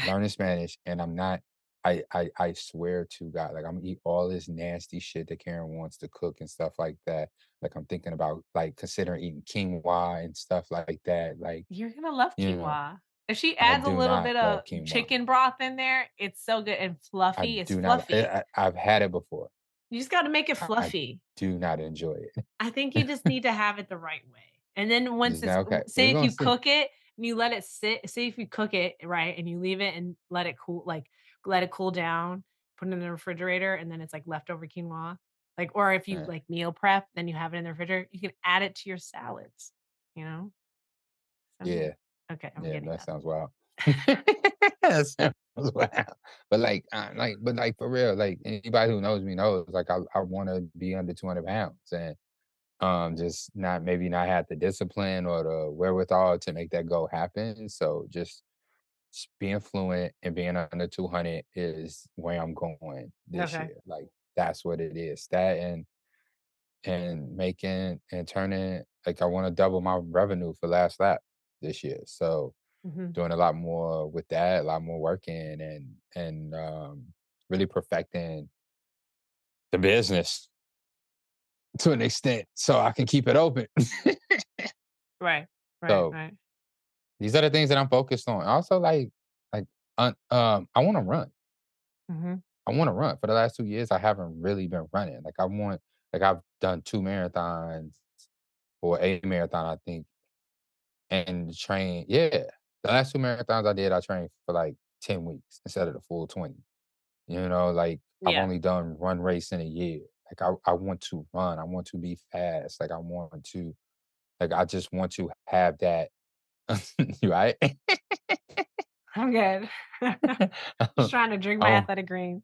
learning Spanish, and I'm not. I swear to God, like I'm gonna eat all this nasty shit that Karen wants to cook and stuff like that. Like I'm thinking about like considering eating quinoa and stuff like that. Like
You're gonna love
you know,
quinoa. If she
I
adds a
do
little
not
bit of
love quinoa.
chicken broth in there, it's so good and
I
fluffy, it's
do not.
fluffy.
I've had it before.
You just gotta make it
I
fluffy.
do not enjoy it.
I think you just need to have it the right way. And then once
Just
it's
now, okay, we're
say if
gonna
you
see.
cook it and you let it sit, say if you cook it, right, and you leave it and let it cool, like let it cool down, put it in the refrigerator, and then it's like leftover quinoa. Like, or if you
Uh,
like meal prep, then you have it in the refrigerator, you can add it to your salads, you know? Something.
yeah,
Okay, I'm
yeah,
getting
that
that.
sounds wild. That sounds wild. But like for real, like anybody who knows me knows, like I want to be under 200 pounds and just not maybe not have the discipline or the wherewithal to make that goal happen. So just being fluent and being under 200 is where I'm going this
Okay.
year. Like that's what it is. That and making and turning like I want to double my revenue for last lap this year. So
Mhm.
doing a lot more with that, a lot more working and really perfecting the business to an extent so I can keep it open.
Right. Right,
So
right.
these are the things that I'm focused on. Also like I want to run.
Mhm.
I want to run. For the last 2 years, I haven't really been running. Like I've done 2 marathons or a marathon, I think, and train. Yeah. The last 2 marathons I did, I trained for like 10 weeks instead of the full 20. Like I've
Yeah.
only done one race in a year. Like I want to run. I want to be fast. Like I want to like I just want to have that right?
I'm good. Just trying to drink my
Oh,
athletic greens.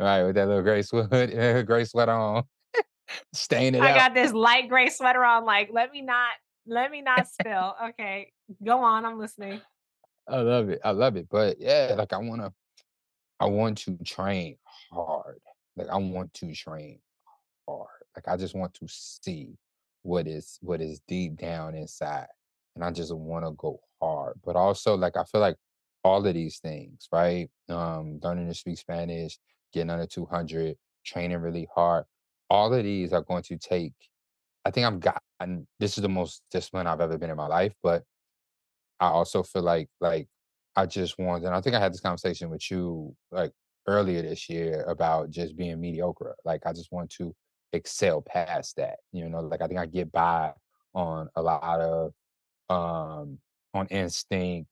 right, with that little gray sweat gray sweater on, staying it
I
out.
got this light gray sweater on, like, let me not spill. Okay, go on, I'm listening.
I love it. I love it. But yeah, like I want to train hard. Like I want to train hard. Like I just want to see what is deep down inside. And I just want to go hard. But also like I feel like all of these things, right? Learning to speak Spanish, getting under 200, training really hard. All of these are going to take I think I've gotten this is the most disciplined I've ever been in my life, but I also feel like I just want and I think I had this conversation with you like earlier this year about just being mediocre. Like I just want to excel past that. Like I think I get by on a lot of on instinct,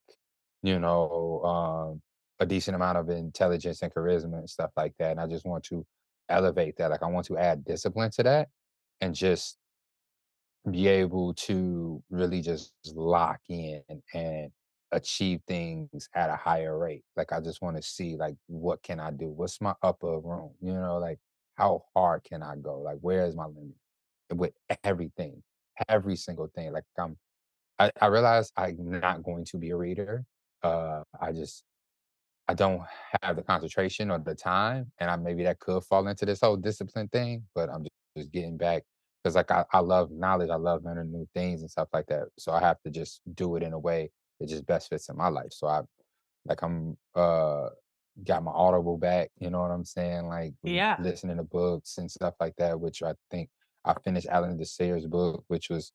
a decent amount of intelligence and charisma and stuff like that. And I just want to elevate that. Like I want to add discipline to that and just be able to really just lock in and achieve things at a higher rate. Like I just want to see like what can I do? What's my upper room? Like how hard can I go? Like where is my limit with everything, every single thing. Like I realize I'm not going to be a reader. I don't have the concentration or the time, and I maybe that could fall into this whole discipline thing, but I'm just getting back because like I love knowledge, I love learning new things and stuff like that. So I have to just do it in a way that just best fits in my life. So I'm got my Audible back, you know what I'm saying? Like
Yeah.
listening to books and stuff like that, which I think I finished Alan DeSayer's book, which was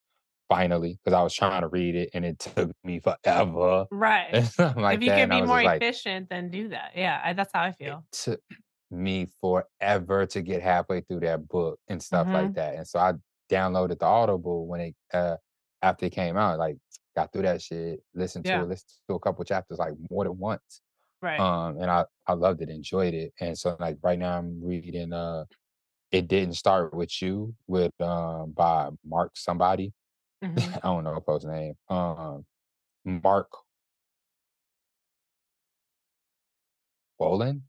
finally, because I was trying to read it and it took me forever
Right.
and stuff
If
like
you
that,
could
and I
be
was
more
just like,
efficient, then do that. Yeah, that's how I
it
feel.
took me forever to get halfway through that book and stuff like
Mhm.
that, and so I downloaded the Audible when after it came out, like, got through that shit,
Yeah.
listened to a couple chapters, like, more than once,
Right.
and I loved it, enjoyed it, and so, like, right now I'm reading, It Didn't Start With You by Mark somebody.
Mhm.
I don't know if his name, Mark Wolynn?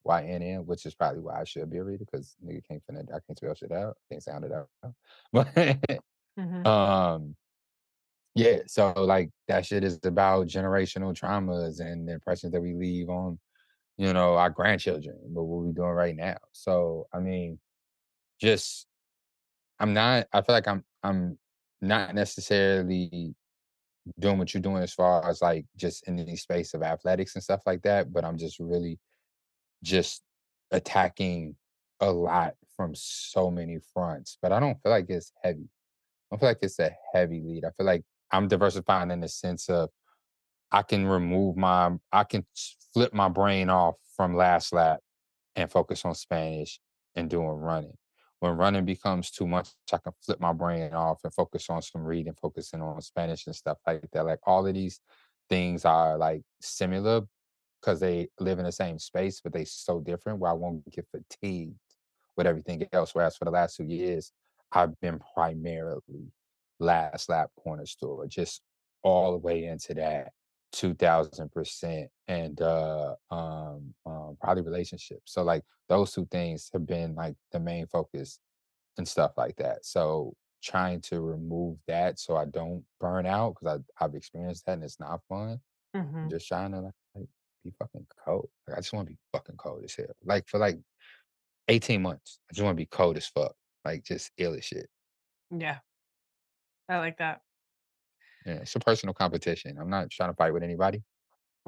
Wolynn, which is probably why I should be a reader because nigga I can't spell shit out, can't sound it out. But,
Mhm.
yeah, so, like, that shit is about generational traumas and the impressions that we leave on, our grandchildren, but what we doing right now. So, I mean, just I feel like I'm not necessarily doing what you're doing as far as, like, just in the space of athletics and stuff like that, but I'm just really just attacking a lot from so many fronts, but I don't feel like it's heavy. I don't feel like it's a heavy lead. I feel like I'm diversifying in the sense of I can flip my brain off from last lap and focus on Spanish and doing running. When running becomes too much, I can flip my brain off and focus on some reading, focusing on Spanish and stuff like that. Like all of these things are like similar because they live in the same space, but they so different where I won't get fatigued with everything else. Whereas for the last 2 years, I've been primarily last lap corner store, just all the way into that 2000% and probably relationships. So like those two things have been like the main focus and stuff like that. So trying to remove that so I don't burn out because I've experienced that and it's not fun. I'm
Mhm.
just trying to like be fucking cold. Like I just want to be fucking cold as hell. Like for like 18 months, I just want to be cold as fuck. Like just ill as shit.
Yeah. I like that.
Yeah, it's a personal competition. I'm not trying to fight with anybody.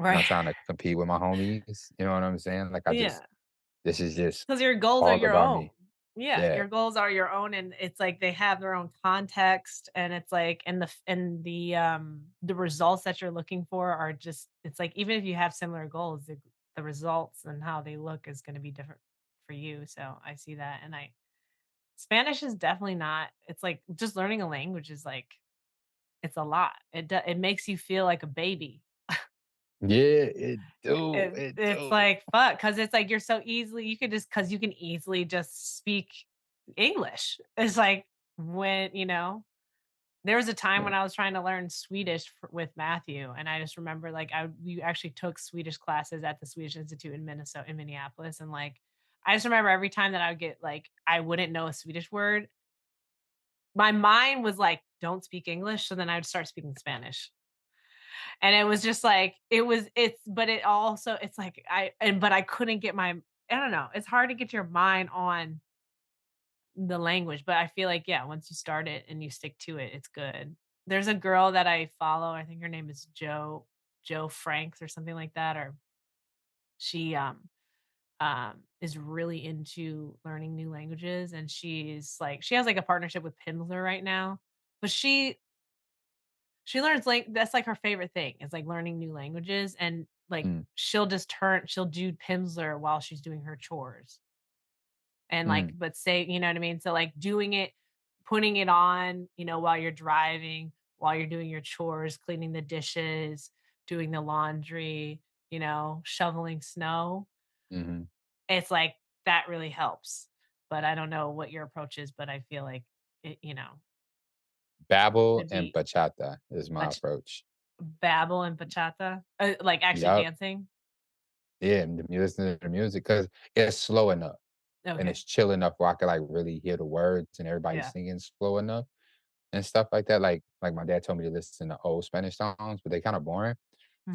I'm not
Right.
trying to compete with my homies. You know what I'm saying? Like
Yeah.
this is just
'Cause your goals are
all
your
about me.
own. Yeah,
Yeah.
your goals are your own, and it's like they have their own context, and it's like the results that you're looking for are just it's like even if you have similar goals, the results and how they look is gonna be different for you, so I see that, and I Spanish is definitely not it's like just learning a language is like it's a lot. It makes you feel like a baby.
Yeah, it do. It
It's
do.
like, fuck, because it's like you're so easily you could just because you can easily just speak English. It's like when, there was a time
Yeah.
when I was trying to learn Swedish with Matthew, and I just remember like we actually took Swedish classes at the Swedish Institute in Minneapolis, and like I just remember every time that I would get like I wouldn't know a Swedish word, my mind was like, "Don't speak English," so then I would start speaking Spanish. And it was just like it's but it also it's like but I couldn't get my I don't know, it's hard to get your mind on the language, but I feel like, yeah, once you start it and you stick to it, it's good. There's a girl that I follow, I think her name is Jo Franks or something like that, or she, is really into learning new languages, and she has, like, a partnership with Pimsleur right now, but she learns like that's like her favorite thing is like learning new languages and like
Mm,
she'll do Pimsleur while she's doing her chores. And like
mm,
but say, you know what I mean? So like doing it, putting it on, while you're driving, while you're doing your chores, cleaning the dishes, doing the laundry, shoveling snow.
mhm.
It's like that really helps. But I don't know what your approach is, but I feel like it
Babbel
could
and
be
bachata is my
much
approach.
babble and bachata, like actually
Yup.
dancing.
Yeah, and the music the music, cause it's slow enough and
Okay.
it's chill enough where I could, like, really hear the words and everybody
Yeah.
singing slow enough and stuff like that. Like, my dad told me to listen to old Spanish songs, but they kinda boring,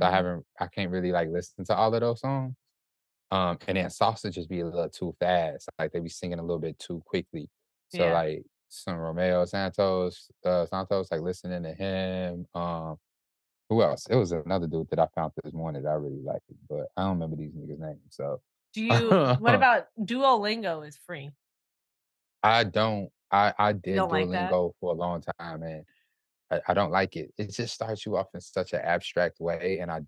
so
Mhm.
I can't really, like, listen to all of those songs. And then salsa just be a little too fast, like, they be singing a little bit too quickly. So,
Yeah.
like, some Romeo Santos, like, listening to him, who else? It was another dude that I found this morning that I really liked, but I don't remember these niggas' names, so
What about Duolingo is free.
I don't I
You
did
don't like that?
Duolingo for a long time, and I don't like it. It just starts you off in such an abstract way, and I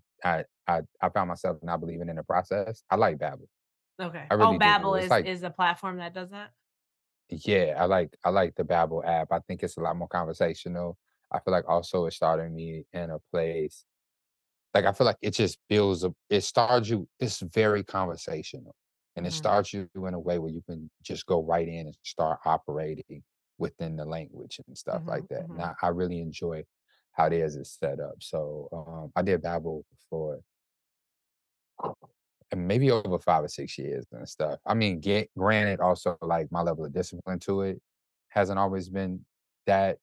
found myself not believing in the process. I like Babbel.
Okay.
I
Oh,
really do.
Babbel
It's like
is a platform that does that?
yeah, I like the Babbel app. I think it's a lot more conversational. I feel like also it's starting me in a place like, I feel like it just builds a it starts you it's very conversational, and it
Mhm,
starts you in a way where you can just go right in and start operating within the language and stuff like
mhm,
that, and
mhm.
I really enjoy how theirs is set up, so, I did Babbel for maybe over 5 or 6 years and stuff. I mean, get granted, also, like, my level of discipline to it hasn't always been that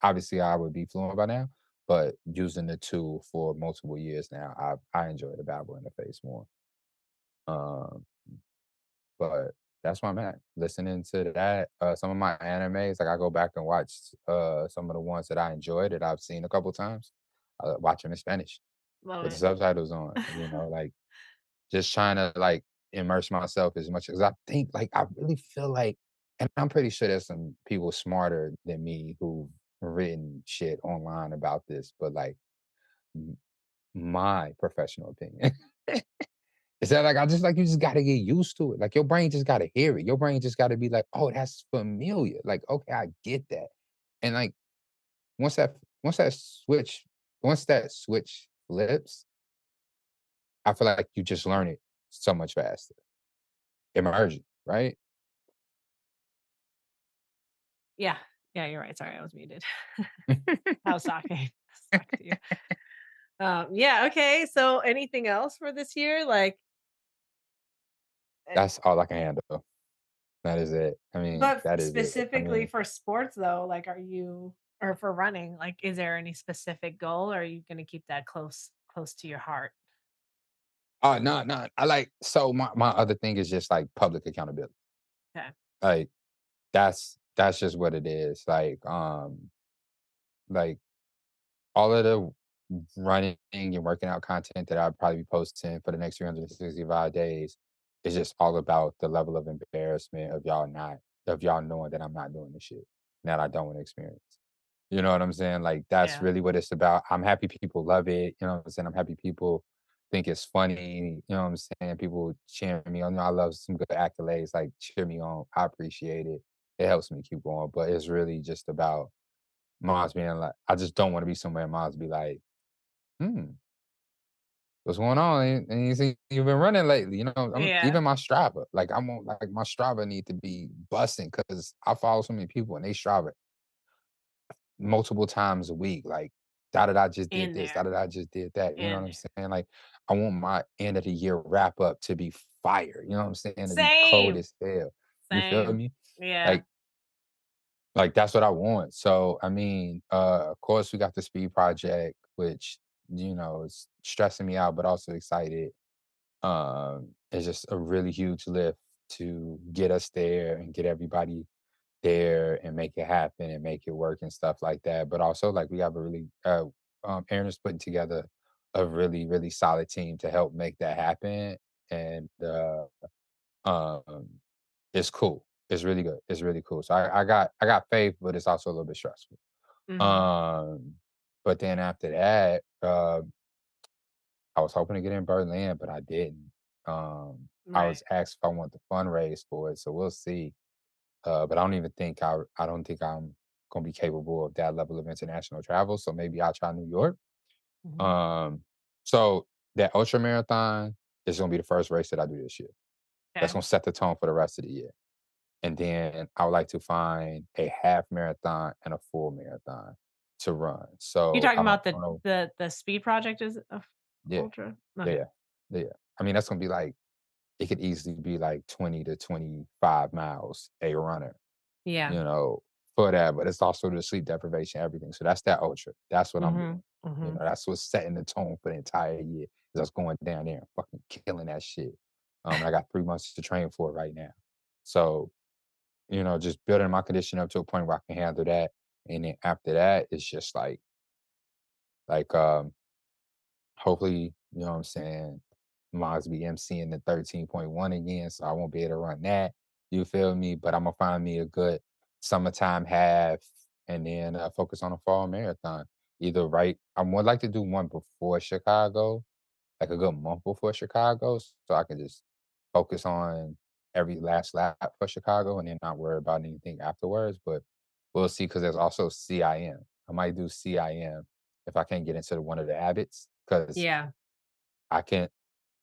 obviously, I would be fluent by now, but using the tool for multiple years now, I enjoy the Babel interface more. Um, but that's where I'm at. Listening to that, some of my animes, like I go back and watch some of the ones that I enjoyed that I've seen a couple times. I watch them in Spanish
Love
with the
it.
subtitles on, like just trying to like immerse myself as much as I think like I really feel like and I'm pretty sure there's some people smarter than me who've written shit online about this, but like m- my professional opinion is that like I just like you just gotta get used to it. Like your brain just gotta hear it. Your brain just gotta be like, oh, that's familiar. Like, okay, I get that. And like once that once that switch, once that switch flips, I feel like you just learn it so much faster. Emergent, right?
Yeah. Yeah, you're right. Sorry, I was muted. I was talking. I was talking to you. Yeah, okay. So anything else for this year? Like, eh,
That's all I can handle. That is it. I mean,
but
that is it. I
specifically
mean,
for sports though, like are you or for running, like is there any specific goal or are you gonna keep that close to your heart?
oh, no, I like so my other thing is just like public accountability.
Okay.
Like that's just what it is. Like all of the running and working out content that I'll probably be posting for the next 365 days is just all about the level of embarrassment of y'all knowing that I'm not doing this shit, that I don't want to experience. You know what I'm saying? Like that's
Yeah.
really what it's about. I'm happy people love it. You know what I'm saying? I'm happy people think it's funny. You know what I'm saying? People cheering me on. You know, I love some good accolades, like cheer me on. I appreciate it. It helps me keep going. But it's really just about Miles being like, I just don't want to be somewhere Miles be like, hmm, what's going on? And you see you've been running lately. You know,
Yeah.
even my Strava. Like I'm on like my Strava need to be busting because I follow so many people and they Strava multiple times a week, like, "Da da da just did
In
this, da
there.
da da just did that," you know
In
what I'm
there.
saying? Like, I want my end of the year wrap up to be fire, you know what I'm saying? To be cold
Same.
as hell. You feel
Same.
me?
Yeah.
Like that's what I want. So, I mean, of course, we got the speed project, which, is stressing me out, but also excited. It's just a really huge lift to get us there and get everybody there and make it happen and make it work and stuff like that. But also, like, we have a really, Aaron is putting together a really, really solid team to help make that happen. And um, it's cool. It's really good. It's really cool. So I got faith, but it's also a little bit stressful.
Mhm.
Um, but then after that, I was hoping to get in Berlin, but I didn't. I
Right.
was asked if I want to fundraise for it, so we'll see. But I don't think I'm gonna be capable of that level of international travel. So maybe I'll try New York.
Mhm.
Um, so that ultra marathon is gonna be the first race that I do this year. That's
Okay.
gonna set the tone for the rest of the year. And then I would like to find a half marathon and a full marathon to run.
You
So
talking
I
about
don't know.
the speed project is
Yeah,
ultra?
yeah,
Okay.
yeah, yeah. I mean, that's gonna be like it could easily be like 20 to 25 miles a runner
Yeah.
you know, for that, but it's also the sleep deprivation, everything. So that's that ultra. That's what I'm doing.
Mhm. Mhm.
That's what's setting the tone for the entire year. Is us going down there and fucking killing that shit. And I got 3 months to train for it right now. So, just building my condition up to a point where I can handle that. And then after that, it's just like hopefully, you know what I'm saying, Miles be MCing the 13.1 again, so I won't be able to run that. You feel me? But I'm gonna find me a good summertime half, and then focus on a fall marathon. Either right, I would like to do one before Chicago, like a good month before Chicago, so I can just focus on every last lap for Chicago and then not worry about anything afterwards. But we'll see because there's also CIM. I might do CIM if I can't get into one of the Abbots because
Yeah.
I can.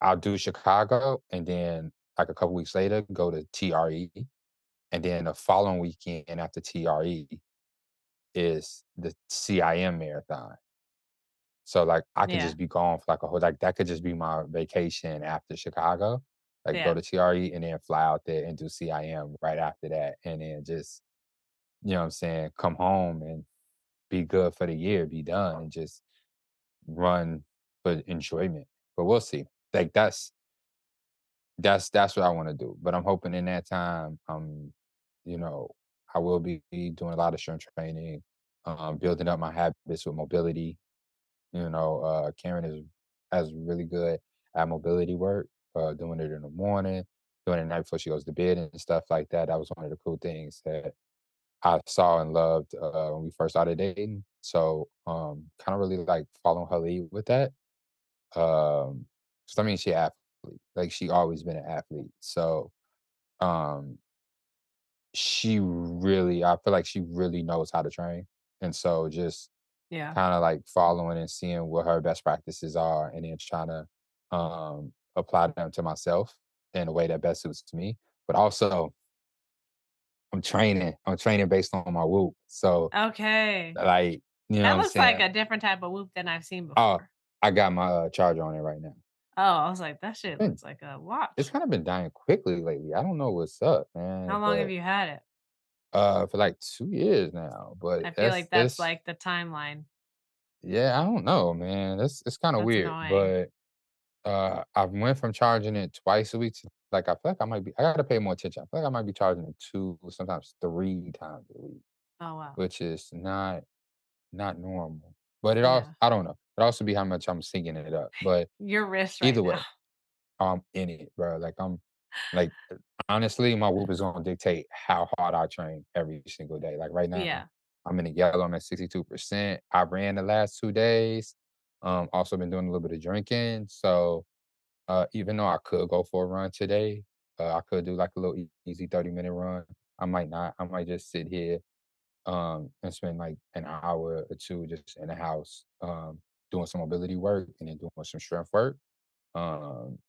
I'll do Chicago and then like a couple weeks later go to TRE, and then the following weekend after TRE is the CIM marathon. So, like, I can
Yeah.
just be gone for, like, a whole like, that could just be my vacation after Chicago, like, go
Yeah.
to TRE and then fly out there and do CIM right after that, and then just, you know what I'm saying, come home and be good for the year, be done, and just run for enjoyment. But we'll see. Like, that's what I wanna do, but I'm hoping in that time, you know, I will be doing a lot of strength training, building up my habits with mobility. Karen is has really good at mobility work, doing it in the morning, doing it at night before she goes to bed and stuff like that. That was one of the cool things that I saw and loved when we first started dating. So, kind of really like following her lead with that. Um, 'Cause I mean, she athlete, like she always been an athlete. So, um, I feel like she really knows how to train, and so just
Yeah.
kinda, like, following and seeing what her best practices are, and then trying to, apply them to myself in a way that best suits me, but also, I'm training based on my Whoop, so,
Okay.
like, you know what
That
I'm
looks like
saying?
a different type of Whoop than I've seen
Oh,
before.
I got my, charger on it right now.
Oh, I was like, "That shit
Man,
looks like a
it's
watch."
kinda been dying quickly lately, I don't know what's up,
How
man,
long have
but,
you had it?
for, like, 2 years now, but
I feel
that's
like that's,
it's
like, the timeline.
yeah, I don't know, man, it's kinda
That's
weird,
annoying.
but I went from charging it twice a week to like, I feel like I gotta pay more attention. I feel like I might be charging it 2, sometimes 3 times a week,
Oh, wow.
which is not normal. But
Yeah.
I don't know. It also be how much I'm syncing it up. But
Your wrist right
either
now.
way, I'm in it, bro. Like, honestly, my Whoop is gonna dictate how hard I train every single day. Like, right now,
Yeah.
I'm in the yellow, I'm at 62%. I ran the last 2 days. Also been doing a little bit of drinking, so even though I could go for a run today, I could do like a little easy 30-minute run. I might not. I might just sit here and spend like an hour or two just in the house doing some mobility work and then doing some strength work. Um,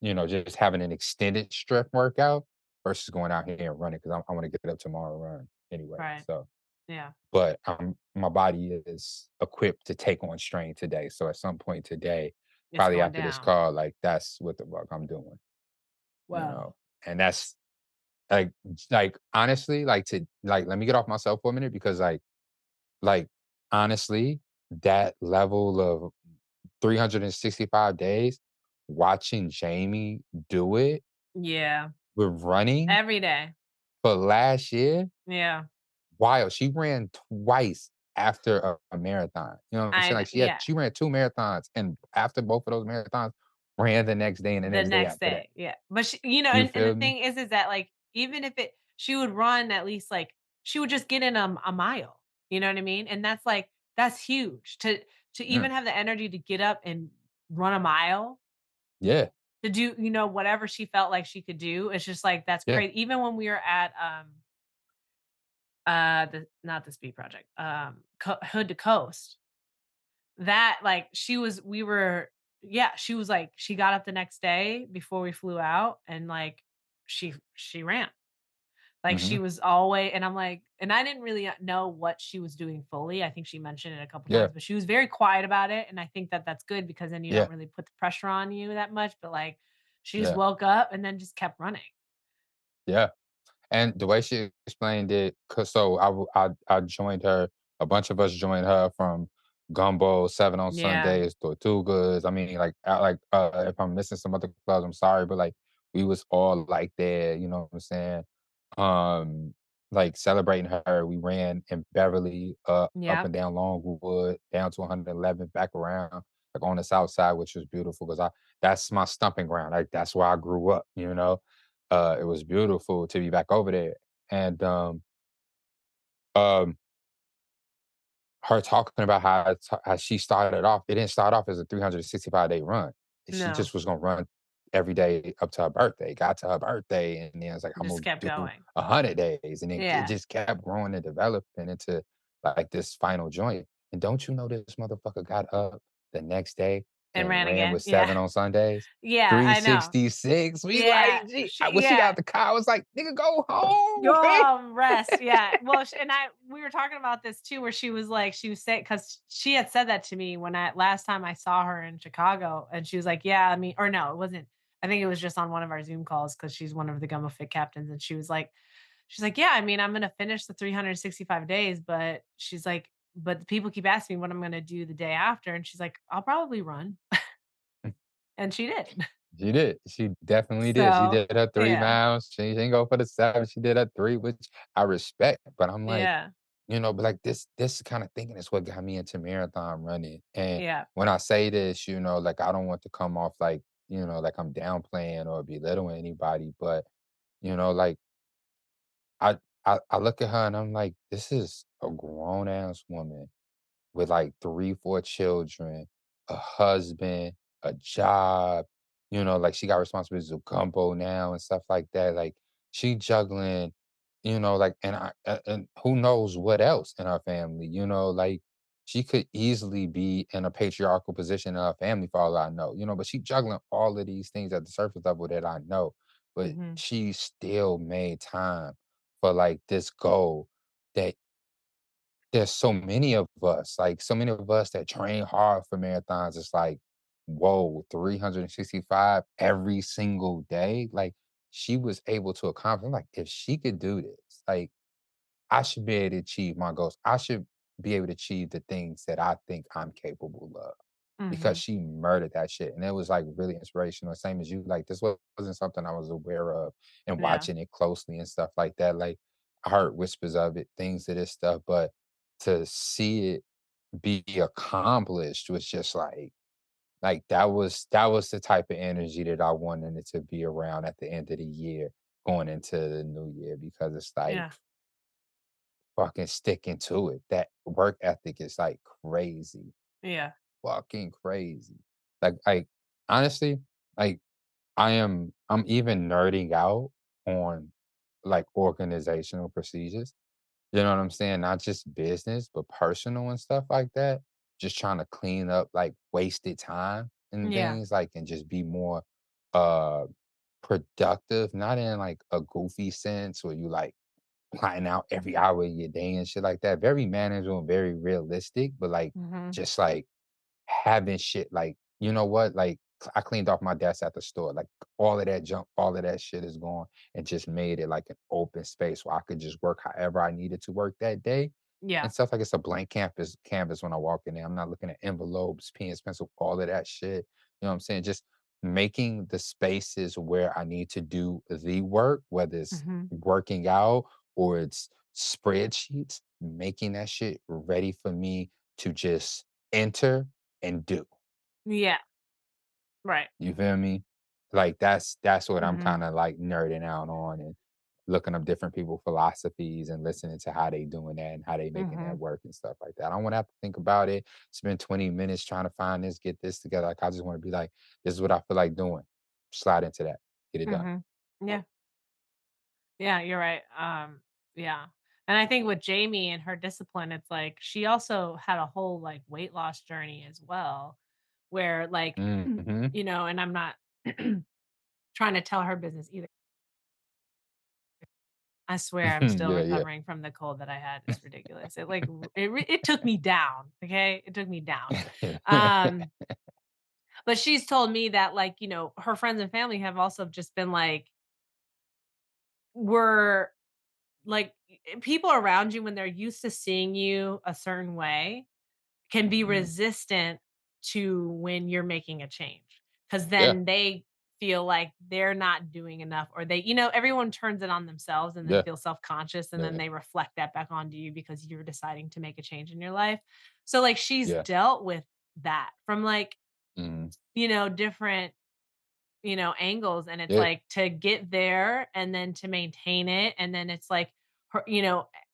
just having an extended strength workout versus going out here and running because I want to get up tomorrow and run anyway.
Right.
So,
Yeah.
but my body is equipped to take on strain today. So at some point today,
It's
probably
going
after this
down.
call, like that's what the fuck I'm doing. you
Wow.
know? And that's honestly, let me get off myself for a minute because like honestly, that level of 365 days, watching Jamie do it
Yeah.
with running
Every day.
for last year,
Yeah.
wild. She ran twice after a marathon. You know what I'm saying? Like
Yeah.
she ran 2 marathons and after both of those marathons, ran the next day and the
The
next day
next
after that.
day. Yeah. But she
You
and the
feel me?
thing is that, like, even if it she would run at least, like she would just get in a mile. You know what I mean? And that's, like that's huge to
Yeah.
even have the energy to get up and run a mile,
Yeah.
to do, whatever she felt like she could do. It's just, like, that's
Yeah.
crazy. Even when we were at, the not the Speed Project, Hood to Coast, that, like, we were yeah, she was like she got up the next day before we flew out and, like, she ran. Like, she
Mhm.
was always and I'm like and I didn't really know what she was doing fully. I think she mentioned it a couple
Yeah.
times, but she was very quiet about it, and I think that that's good because then you don't
Yeah.
really put the pressure on you that much, but, like, she just
Yeah.
woke up and then just kept running.
Yeah. And the way she explained it, 'cause so I joined her, a bunch of us joined her from Gumbo, 7 on
Yeah.
Sundays, Tortugas. I mean, if I'm missing some other clubs, I'm sorry, but like we was all like there, you know what I'm saying? Um, like celebrating her. We ran in Beverly, up
Yep.
and down Longwood, down to 111, back around, like on the south side, which was beautiful because I that's my stumping ground. Like that's where I grew up, you know? It was beautiful to be back over there. and um her talking about how she started off, it didn't start off as a 365-day run. She
No,
just was gonna run every day up to her birthday. Got to her birthday, and then it's like, "I'm
just
gonna
kept
do
going.
100 days," and then it
Yeah,
just kept growing and developing into, like, this final joint, and don't you know this motherfucker got up the next day
and
and
ran
ran
again.
with
Yeah.
7 on Sundays?
Yeah, I know.
366. We
Yeah,
like, gee, when she got
yeah.
out the car, I was like, "Nigga, go home,
Go
man."
rest, yeah. Well, sh and I we were talking about this too, where she was like, she was saying because she had said that to me when I last time I saw her in Chicago, and she was like, "Yeah, I mean," or no, it wasn't. I think it was just on one of our Zoom calls because she's one of the Gummo Fit captains, and she's like, "Yeah, I mean, I'm gonna finish the 365 days," but she's like, "But the people keep asking me what I'm gonna do the day after," and she's like, "I'll probably run," and she did.
She did. She definitely did. She
So,
did her 3
yeah,
miles. She didn't go for the 7, she did her 3, which I respect, but I'm like,
yeah,
but, like, this kinda thinking is what got me into marathon running, and
yeah,
when I say this, like, I don't want to come off like, like I'm downplaying or belittling anybody, but, like, I I look at her and I'm like, "This is a grown ass woman with like 3, 4 children, a husband, a job, like she got responsibilities with Gumbo now and stuff like that. Like she juggling, like and who knows what else in her family, like she could easily be in a patriarchal position in her family for all I know, but she juggling all of these things at the surface level that I know. But
mhm,
she still made time for like this goal that there's so many of us, like, so many of us that train hard for marathons. It's like, whoa, 365 every single day? Like, she was able to accomplish I'm like, if she could do this, like, I should be able to achieve my goals. I should be able to achieve the things that I think I'm capable of because
mhm,
she murdered that shit. And it was like really inspirational. Same as you. Like this wasn't something I was aware of and
yeah,
watching it closely and stuff like that. Like I heard whispers of it, things of this stuff, but to see it be accomplished was just like that was the type of energy that I wanted it to be around at the end of the year, going into the new year, because it's like
yeah,
fucking sticking to it. That work ethic is like crazy,
yeah.
fucking crazy. Like honestly, like I'm even nerding out on like organizational procedures. You know what I'm saying? Not just business, but personal and stuff like that. Just trying to clean up like wasted time and
Yeah.
things, like, and just be more uh productive, not in like a goofy sense where you like plotting out every hour of your day and shit like that. Very manageable and very realistic, but like
Mhm.
just like having shit like, you know what? Like I cleaned off my desk at the store. Like all of that junk, all of that shit is gone and just made it like an open space where I could just work however I needed to work that day.
Yeah.
And stuff like it's a blank canvas when I walk in there. I'm not looking at envelopes, pens, pencil, all of that shit. You know what I'm saying? Just making the spaces where I need to do the work, whether it's
Mhm.
working out or it's spreadsheets, making that shit ready for me to just enter and do.
Yeah. Right.
You feel me? Like that's what I'm
Mhm.
kinda like nerding out on and looking up different people philosophies and listening to how they doing that and how they making that
Mhm.
work and stuff like that. I don't wanna have to think about it, spend 20 minutes trying to find this, get this together. Like I just wanna be like, this is what I feel like doing. Slide into that. Get it done.
Mhm. Yeah. Yeah, you're right. Yeah. And I think with Jamie and her discipline, it's like she also had a whole like weight loss journey as well, where like,
Mhm.
and I'm not trying to tell her business either. I swear I'm still
Yeah, yeah.
recovering from the cold that I had. It's ridiculous. It like it took me down. Okay, it took me down. Um, but she's told me that like her friends and family have also just been like, we're like people around you when they're used to seeing you a certain way can be
Mhm.
resistant to when you're making a change because
Yeah,
then they feel like they're not doing enough or everyone turns it on themselves and then
yeah,
feel self-conscious and then
yeah,
they reflect that back onto you because you're deciding to make a change in your life. So like she's
yeah.
dealt with that from like
Mhm.
different angles, and it's
Yeah.
like to get there and then to maintain it, and then it's like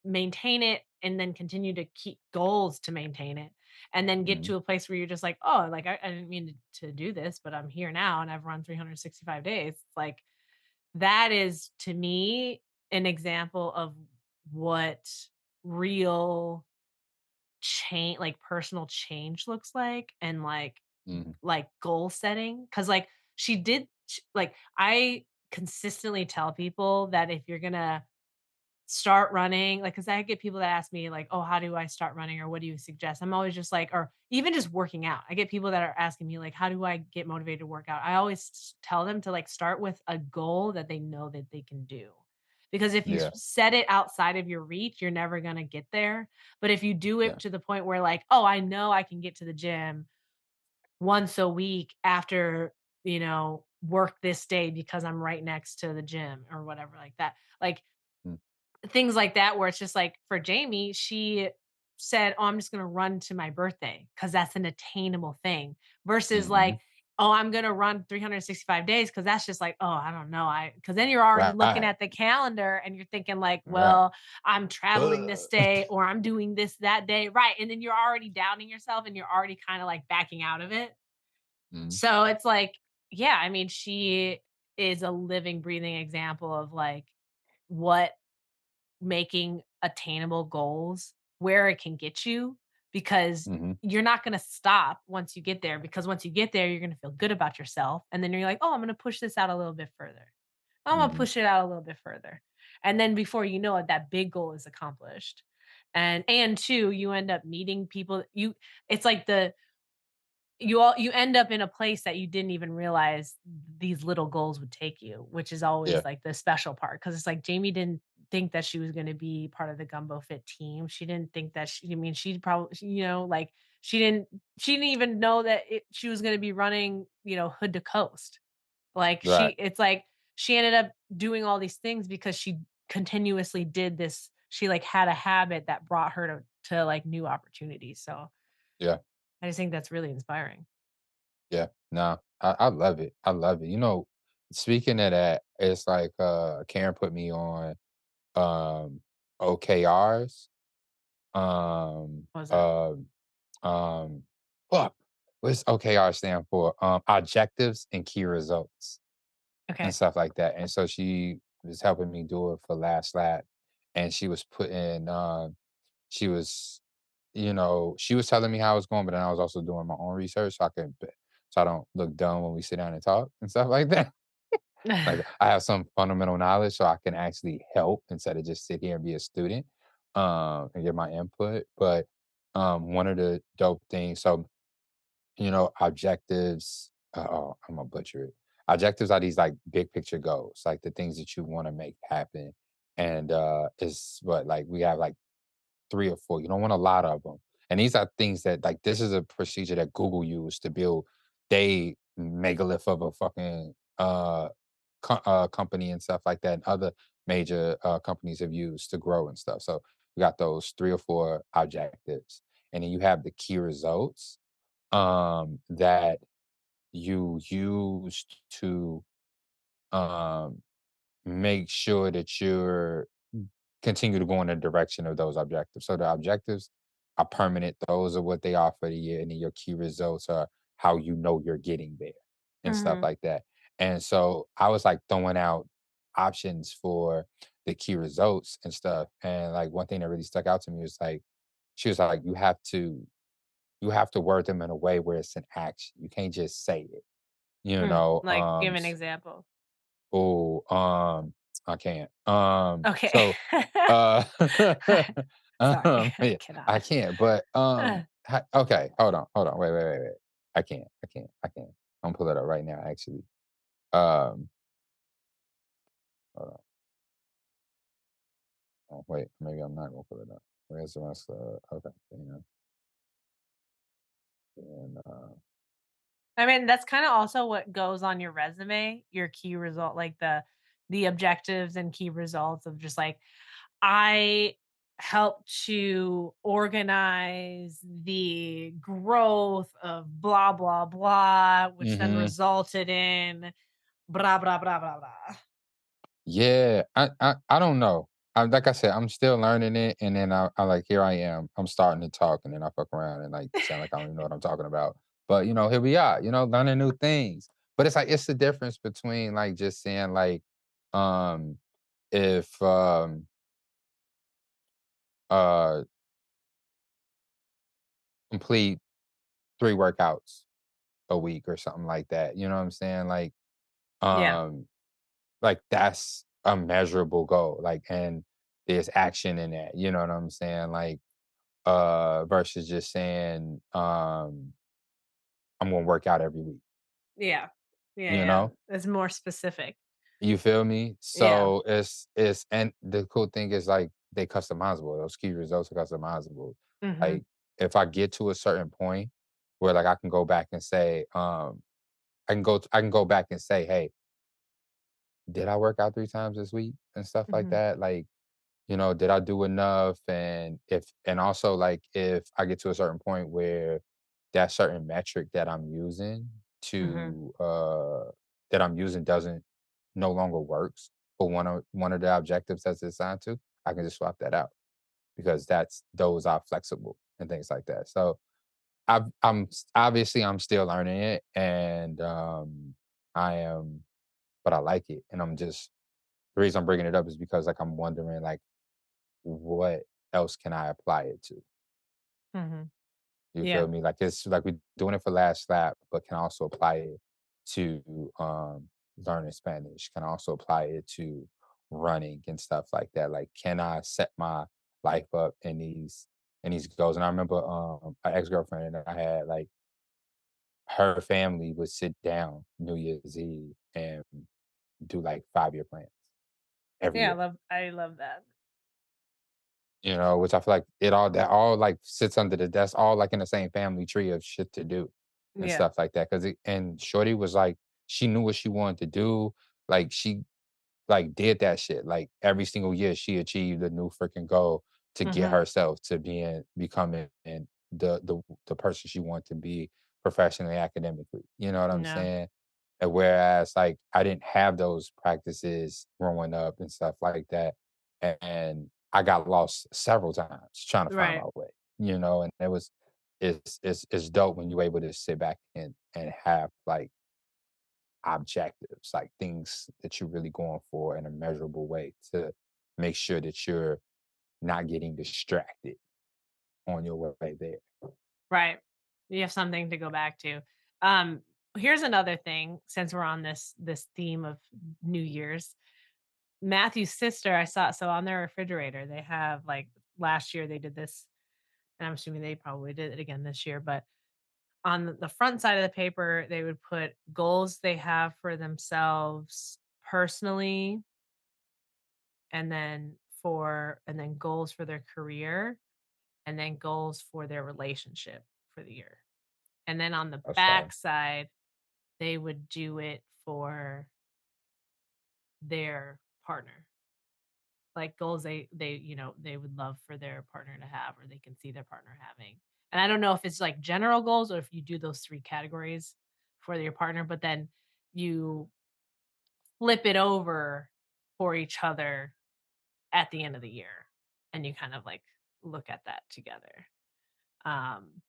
maintain it and then continue to keep goals to maintain it. And then get
Mhm.
to a place where you're just like, oh, like I didn't mean to do this, but I'm here now and I've run 365 days. It's like that is to me an example of what real change, like personal change looks like, and
Mhm.
like goal setting. Cause like like I consistently tell people that if you're gonna start running, like, cause I get people that ask me, like, "Oh, how do I start running?" or "What do you suggest?" I'm always just like, or even just working out. I get people that are asking me, like, "How do I get motivated to work out?" I always tell them to, like, start with a goal that they know that they can do. Because if you
Yeah,
set it outside of your reach, you're never gonna get there. But if you do
yeah,
it to the point where, like, "Oh, I know I can get to the gym once a week after, work this day because I'm right next to the gym," or whatever like that. Like,
mm,
things like that where it's just like for Jamie, she said, "Oh, I'm just gonna run to my birthday because that's an attainable thing," versus like,
mhm.
"Oh, I'm gonna run 365 days," because that's just like, "Oh, I don't know." Because then you're already looking
Right,
at the calendar and you're thinking like,
right.
"Well, I'm traveling this
Ugh.
day or I'm doing this that day." Right. And then you're already doubting yourself and you're already kind of like backing out of it.
Mhm,
So it's like, yeah, I mean, she is a living, breathing example of like what making attainable goals, where it can get you, because
mhm,
you're not gonna stop once you get there, because once you get there, you're gonna feel good about yourself, and then you're like, "Oh, I'm gonna push this out a little bit further. I'm gonna
mhm.
push it out a little bit further." And then before you know it, that big goal is accomplished. And 2, you end up meeting people it's like you end up in a place that you didn't even realize these little goals would take you, which is always
Yeah,
like the special part. Cause it's like Jamie didn't think that she was going to be part of the Gumbo Fit team. She didn't think that I mean, she probably, like she didn't even know that she was going to be running, hood to coast. Like
right.
it's like she ended up doing all these things because she continuously did this. She like had a habit that brought her to like new opportunities. So
Yeah,
I just think that's really inspiring.
yeah. No, I love it. I love it. Speaking of that, it's like, Karen put me on, um, OKRs, um,
What was that?
um, um, fuck, what's OKR stand for? Objectives and key results and
Okay.
stuff like that. And so she was helping me do it for last lap, and she was she was telling me how it's going, but then I was also doing my own research so I don't look dumb when we sit down and talk and stuff like that. Like I have some fundamental knowledge so I can actually help instead of just sit here and be a student, and give my input. But one of the dope things, so objectives, oh, I'm gonna butcher it. Objectives are these like big picture goals, like the things that you want to make happen. And is what like we have like 3 or 4. You don't want a lot of them. And these are things that like this is a procedure that Google used to build they megalith of a fucking company and stuff like that, and other major companies have used to grow and stuff. So you got those 3 or 4 objectives, and then you have the key results that you used to um make sure that you're continue to go in the direction of those objectives. So the objectives are permanent. Those are what they are for the year. And then your key results are how you know you're getting there and stuff
Mhm.
like that. And so I was like throwing out options for the key results and stuff. And like one thing that really stuck out to me was like, she was like, you have to word them in a way where it's an action. You can't just say it, you know.
Like, give an example.
Oh, I can't.
Okay.
So, uh,
Sorry, I
yeah, I
cannot.
can't, but,
Uh,
okay, hold on, wait. I can't. I'm pull it up right now, actually. Um, hold on. Oh, wait, maybe I'm not gonna pull it up. Where's the rest okay, and,
I mean, that's kinda also what goes on your resume, your key result, like the objectives and key results of just like, I help to organize the growth of blah, blah, blah, which then
mhm.
resulted in blah, blah, blah, blah, blah.
Yeah, I don't know. I'm like I said, I'm still learning it, and then I like here I am. I'm starting to talk, and then I fuck around and like sound like I don't even know what I'm talking about. But here we are, learning new things. But it's like it's the difference between like just saying like, um, if uh complete 3 workouts a week or something like that. You know what I'm saying?
Yeah.
Um, like that's a measurable goal. Like, and there's action in that. You know what I'm saying? Like, versus just saying, I'm gonna work out every week,
Yeah. Yeah,
you
yeah.
know?
It's more specific.
You feel me?
Yeah.
So it's and the cool thing is like they customizable. Those key results are customizable.
Mhm.
Like if I get to a certain point where like I can go back and say, I can go back and say, hey, did I work out 3 times this week and stuff like
Mhm.
that? Like, did I do enough? And also like if I get to a certain point where that certain metric
Mhm.
that I'm using doesn't no longer works for one of the objectives that's assigned to, I can just swap that out because those are flexible and things like that. So obviously I'm still learning it and I am, but I like it. And the reason I'm bringing it up is because like I'm wondering like what else can I apply it to?
Mhm.
You feel
Yeah.
me? Like it's like we're doing it for last lap, but can also apply it to learning Spanish, can also apply it to running and stuff like that. Like, can I set my life up in these goals? And I remember an ex-girlfriend that I had, like her family would sit down New Year's Eve and do like 5-year plans every
Yeah,
year.
I love that.
Which I feel like that all like sits under that's all like in the same family tree of shit to do and
Yeah.
stuff like that. And Shorty was like, she knew what she wanted to do. Like she like did that shit. Like every single year she achieved a new freaking goal to get
Mhm.
herself to becoming and the person she wanted to be professionally, academically. You know what I'm
No.
saying? And whereas like I didn't have those practices growing up and stuff like that. And I got lost several times trying to find
Right.
my way, and it's dope when you're able to sit back and have like objectives, like things that you're really going for in a measurable way to make sure that you're not getting distracted on your way there.
Right. You have something to go back to. Um, Here's another thing since we're on this theme of New Year's. Matthew's sister, I saw so on their refrigerator, they have like last year they did this, and I'm assuming they probably did it again this year, but on the front side of the paper, they would put goals they have for themselves personally, and then goals for their career, and then goals for their relationship for the year. And then on the
That's fine.
back side, they would do it for their partner. Like goals they would love for their partner to have or they can see their partner having. And I don't know if it's like general goals or if you do those 3 categories for your partner, but then you flip it over for each other at the end of the year, and you kind of, like, look at that together. Um,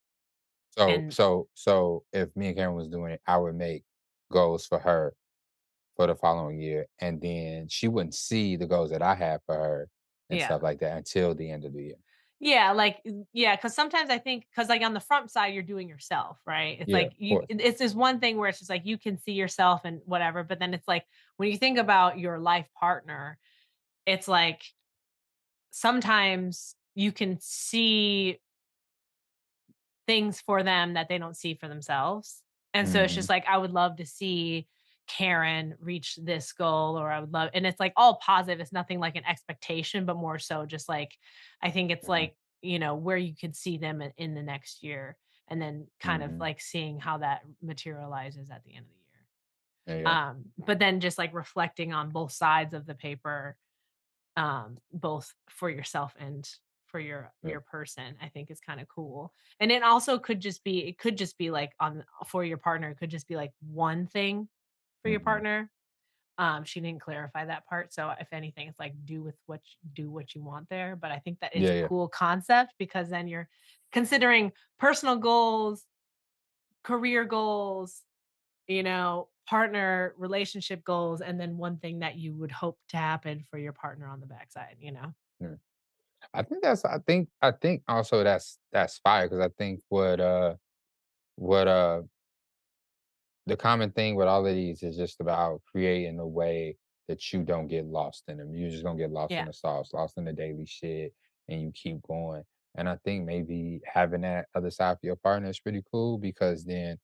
So
and
so so if me and Karen was doing it, I would make goals for her for the following year, and then she wouldn't see the goals that I have for her and
yeah.
stuff like that until the end of the year.
Yeah, like, yeah, because sometimes I think because like, on the front side, you're doing yourself, right? It's
Yeah,
like
of
you
course.
it's this one thing where it's just like you can see yourself and whatever, but then it's like, when you think about your life partner, it's like sometimes you can see things for them that they don't see for themselves. And so it's
Mhm,
just like, I would love to see Karen reach this goal, or I would love, and it's like all positive. It's nothing like an expectation, but more so just like, I think it's
mhm,
like, where you could see them in the next year and then kind of
mhm.
like seeing how that materializes at the end of the year.
Yeah, yeah,
But then just like reflecting on both sides of the paper, both for yourself and for
yeah.
your person, I think is kind of cool. And it could just be like on for your partner, it could just be like one thing for your
Mhm,
partner. She didn't clarify that part, so if anything, it's like do what you want there, but I think that is
Yeah,
a
yeah.
cool concept because then you're considering personal goals, career goals, partner relationship goals, and then one thing that you would hope to happen for your partner on the backside, you know?
Yeah. I think also that's fire because I think what the common thing with all of these is just about creating a way that you don't get lost in them. You're just gonna get lost in
Yeah.
the sauce, lost in the daily shit, and you keep going. And I think maybe having that other side for your partner is pretty cool because then,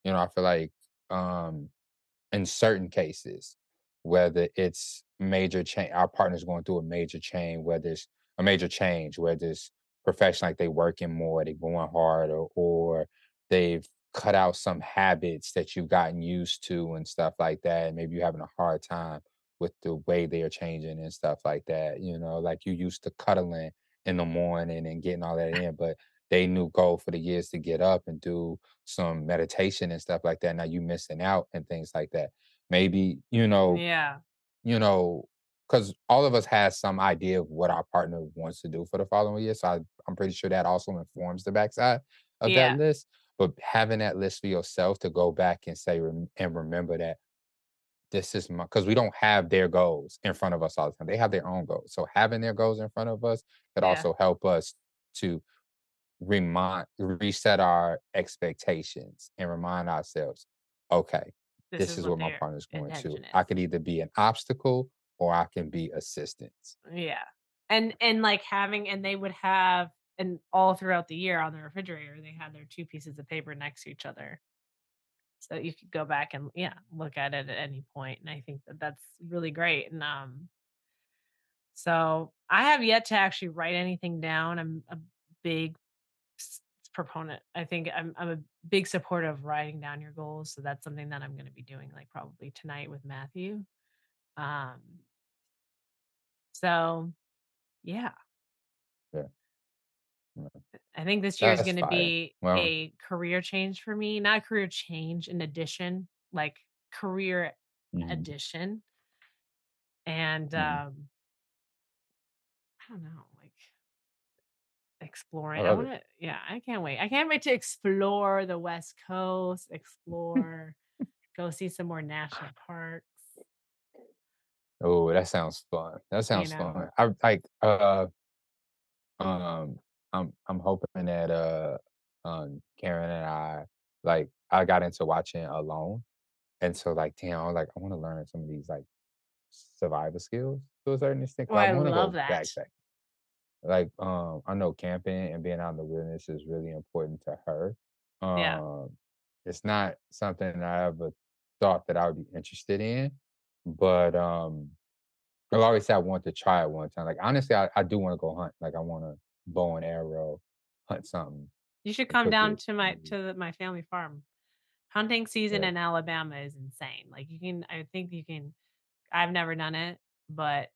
I feel like um in certain cases, whether it's major change, our partner's going through a major change, whether it's a major change, whether it's profession, like they working more, they going harder, or they've cut out some habits that you've gotten used to and stuff like that. And maybe you're having a hard time with the way they are changing and stuff like that. Like you used to cuddling in the morning and getting all that in, but they knew goal for the years to get up and do some meditation and stuff like that. Now you missing out and things like that. Maybe,
Yeah.
you know, because all of us has some idea of what our partner wants to do for the following year. So I'm pretty sure that also informs the backside of that
Yeah.
list. But having that list for yourself to go back and say and remember that this is my because we don't have their goals in front of us all the time. They have their own goals. So having their goals in front of us could
Yeah.
also help us to reset our expectations and remind ourselves, okay,
This
this
is
is
what
what my
their
partner's going to.
intention
I
is.
could either be an obstacle or I can be assistance.
Yeah. And, like, having and they would have and all throughout the year on the refrigerator, they had their 2 pieces of paper next to each other. So you could go back and, yeah, look at it at any point, and I think that that's really great, and, so I have yet to actually write anything down. I'm a big proponent. I think I'm a big supporter of writing down your goals, so that's something that I'm gonna be doing, like, probably tonight with Matthew. Um, so, yeah.
Yeah, yeah.
I think this year is
That's
gonna
fire.
be
Well,
a career change for me, not career change in addition, like career
mhm,
addition. And
mhm.
I don't know, like
I
exploring. I
love it.
wanna yeah, I can't wait. I can't wait to explore the West Coast, explore, go see some more national parks,
Oh, that sounds fun. That
you
sounds
know.
fun. I like um I'm hoping that Karen and I got into watching Alone. And so like damn, I want to learn some of these like survival skills to a certain extent.
Oh,
'Cause I
I
want to
love
go
that.
backpack. I know camping and being out in the wilderness is really important to her.
Yeah.
Um, it's not something I ever thought that I would be interested in, but I've always said I want to try it one time. Like honestly, I do want to go hunt. Like I want to bow and arrow, hunt something,
You should
and
come
cook
down
it.
to my family farm. Hunting season
Yeah,
in Alabama is insane. Like, I think you can I've never done it, but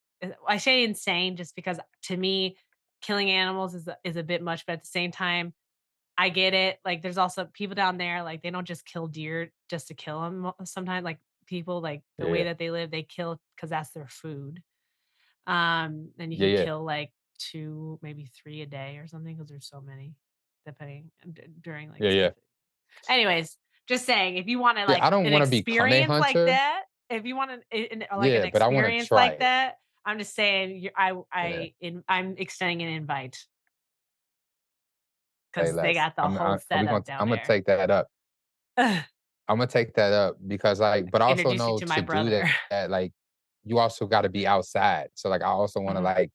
I say insane just because to me, killing animals is a bit much, but at the same time, I get it. Like, there's also people down there, like, they don't just kill deer just to kill them. Sometimes, like, people, like, the way
yeah,
that they live, they kill because that's their food. And you
yeah,
can
yeah,
kill, like, 2, maybe 3 a day or something because there's so many depending during, like,
yeah, yeah.
specific anyways, just saying, if you wanna,
Yeah,
like,
I don't
an
want to become a
experience like
hunter.
that if you want like, an
Yeah, but I want to
experience
try
like
it.
that, I'm just saying
Yeah,
I'm extending an invite
say
because they
less.
got the whole
We
setup
going.
down
I'm gonna
there.
take that up. Imma take that up because, but I also
Introduce you
know
to my
to do
brother.
that, like, you also gotta be outside. So, like, I also wanna,
Mhm.
like,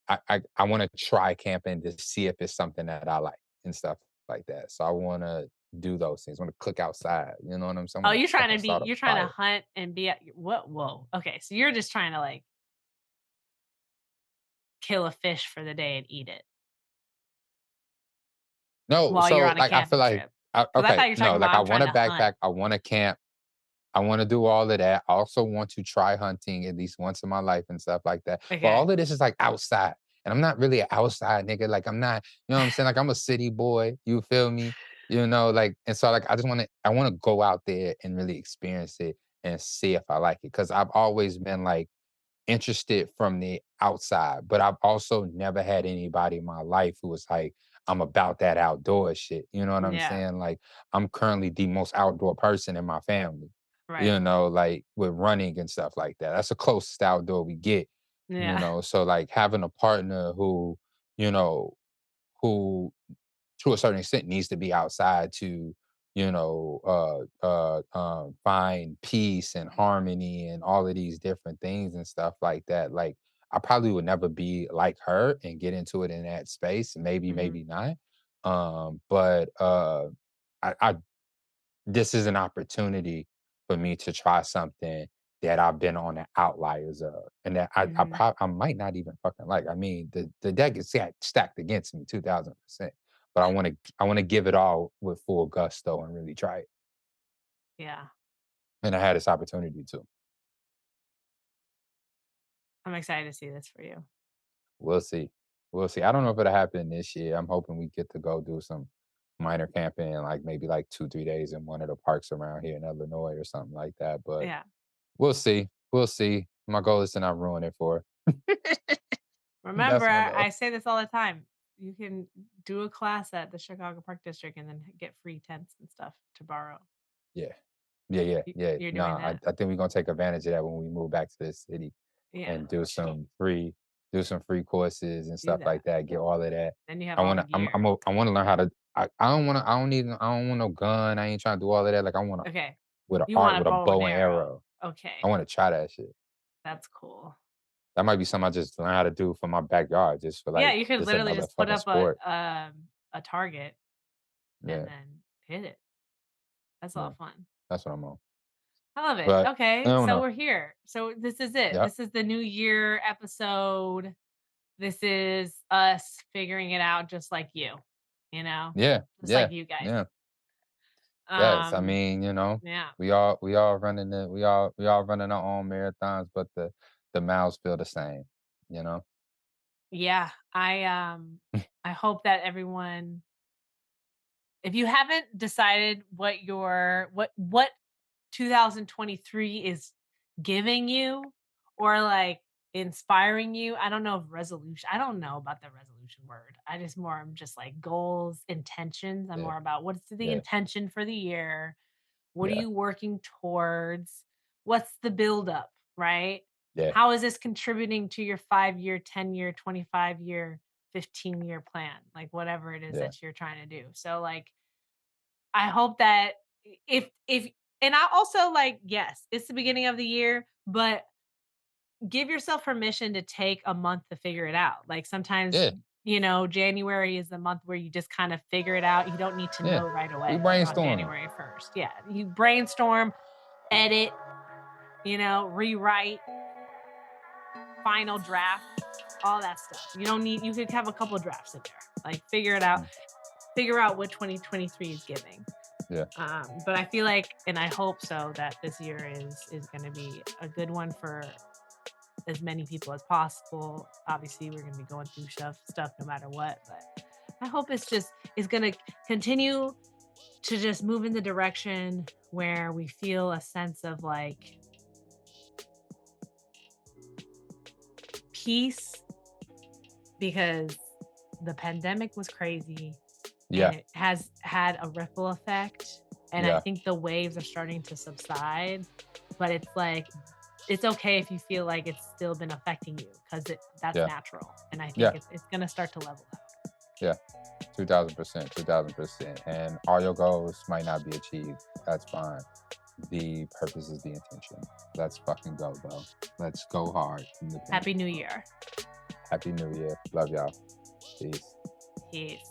I wanna try camping to see if it's something that I like and stuff like that. So, I wanna do those things. I wanna cook outside, you know what I'm saying?
Oh,
I wanna start a
you're trying to
fire.
hunt and be at what whoa, okay, so you're just trying to, like, kill a fish for the day and eat it
No,
while you're
so,
on a
like, I feel
camping
like
trip. Because I
okay,
thought you were
no,
talking
like,
about
I
I'm trying
wanna
to hunt.
backpack, I wanna camp, I wanna do all of that. I also want to try hunting at least once in my life and stuff like that. But
Okay.
all of this is like outside. And I'm not really an outside nigga. Like I'm not, you know what I'm saying? Like I'm a city boy. You feel me? Like, and so like I wanna go out there and really experience it and see if I like it. Cause I've always been like interested from the outside, but I've also never had anybody in my life who was like, I'm about that outdoor shit. You know what I'm
Yeah.
saying? Like, I'm currently the most outdoor person in my family,
Right.
like with running and stuff like that. That's the closest outdoor we get,
Yeah.
So like having a partner you know, who to a certain extent needs to be outside to find peace and harmony and all of these different things and stuff like that. Like I probably would never be like her and get into it in that space,
Mhm.
maybe not. But I this is an opportunity for me to try something that I've been on the outliers of, and that
Mhm.
I might not even fucking like. I mean, the deck is stacked against me 2000%, but I wanna give it all with full gusto and really try it.
Yeah.
And I had this opportunity to.
I'm excited to see this for you.
We'll see. We'll see. I don't know if it'll happen this year. I'm hoping we get to go do some minor camping, like maybe like 2, 3 days in one of the parks around here in Illinois or something like that. But
Yeah.
we'll see. We'll see. My goal is to not ruin it for her.
Remember,
That's my
I
goal.
say this all the time. You can do a class at the Chicago Park District and then get free tents and stuff to borrow.
Yeah. Yeah, yeah, yeah.
You're doing
Nah,
that?
I think we're gonna take advantage of that when we move back to this city
Yeah.
and do some free courses and
Do
stuff
that.
like that. Get all of that.
Then you have
I
all the
wanna
gear.
I wanna learn how to I don't want no gun. I ain't trying to do all of that. Like I wanna
Okay.
with a
You
art
want a
with a
bow and
bow and
arrow.
arrow. I
Okay.
wanna try that shit.
That's cool.
That might be something I just learn how to do for my backyard, just for
Yeah,
like
you could
just
literally
another
just put
fucking
up
sport.
a target and
Yeah,
then hit it. That's a lot
yeah.
of fun.
That's what I'm on.
I love it.
But I
Okay,
don't
so
know.
we're here. So this is it.
Yep.
This is the new year episode. This is us figuring it out just like you know?
Yeah,
Just like
yeah,
you guys.
yeah. Yes, I
Um,
mean,
yeah.
we all running our own marathons, but the miles feel the same, you know?
Yeah. I hope that everyone if you haven't decided what 2023 is giving you or like inspiring you. I don't know if resolution. I don't know about the resolution word. I'm just like goals, intentions. I'm
Yeah,
more about what's the
yeah,
intention for the year? What are
yeah,
you working towards? What's the buildup, right?
yeah,
How is this contributing to your 5 year, 10 year, 25 year, 15 year plan? Like whatever it is
yeah,
that you're trying to do. So like I hope that if and I also like, yes, it's the beginning of the year, but give yourself permission to take a month to figure it out. Like sometimes,
yeah,
January is the month where you just kind of figure it out. You don't need to
yeah.
know right
We
away, like on
brainstorming.
January 1st. Yeah. You brainstorm, edit, rewrite, final draft, all that stuff. You could have a couple drafts in there. Like
Mm,
figure out what 2023 is giving.
yeah,
But I feel like, and I hope so, that this year is going to be a good one for as many people as possible. Obviously, we're going to be going through stuff no matter what, but I hope it's going to continue to just move in the direction where we feel a sense of like peace because the pandemic was crazy and
yeah,
it has had a ripple effect. And I
yeah,
think the waves are starting to subside, but it's like, it's okay if you feel like it's still been affecting you because that's
yeah,
natural. And I think
yeah,
it's going to start to level out.
yeah. 2000%, 2000%. And all your goals might not be achieved. That's fine. The purpose is the intention. Let's fucking go, bro. Let's go hard in the paint.
Happy New Year.
Happy New Year. Love y'all. Peace.
Peace.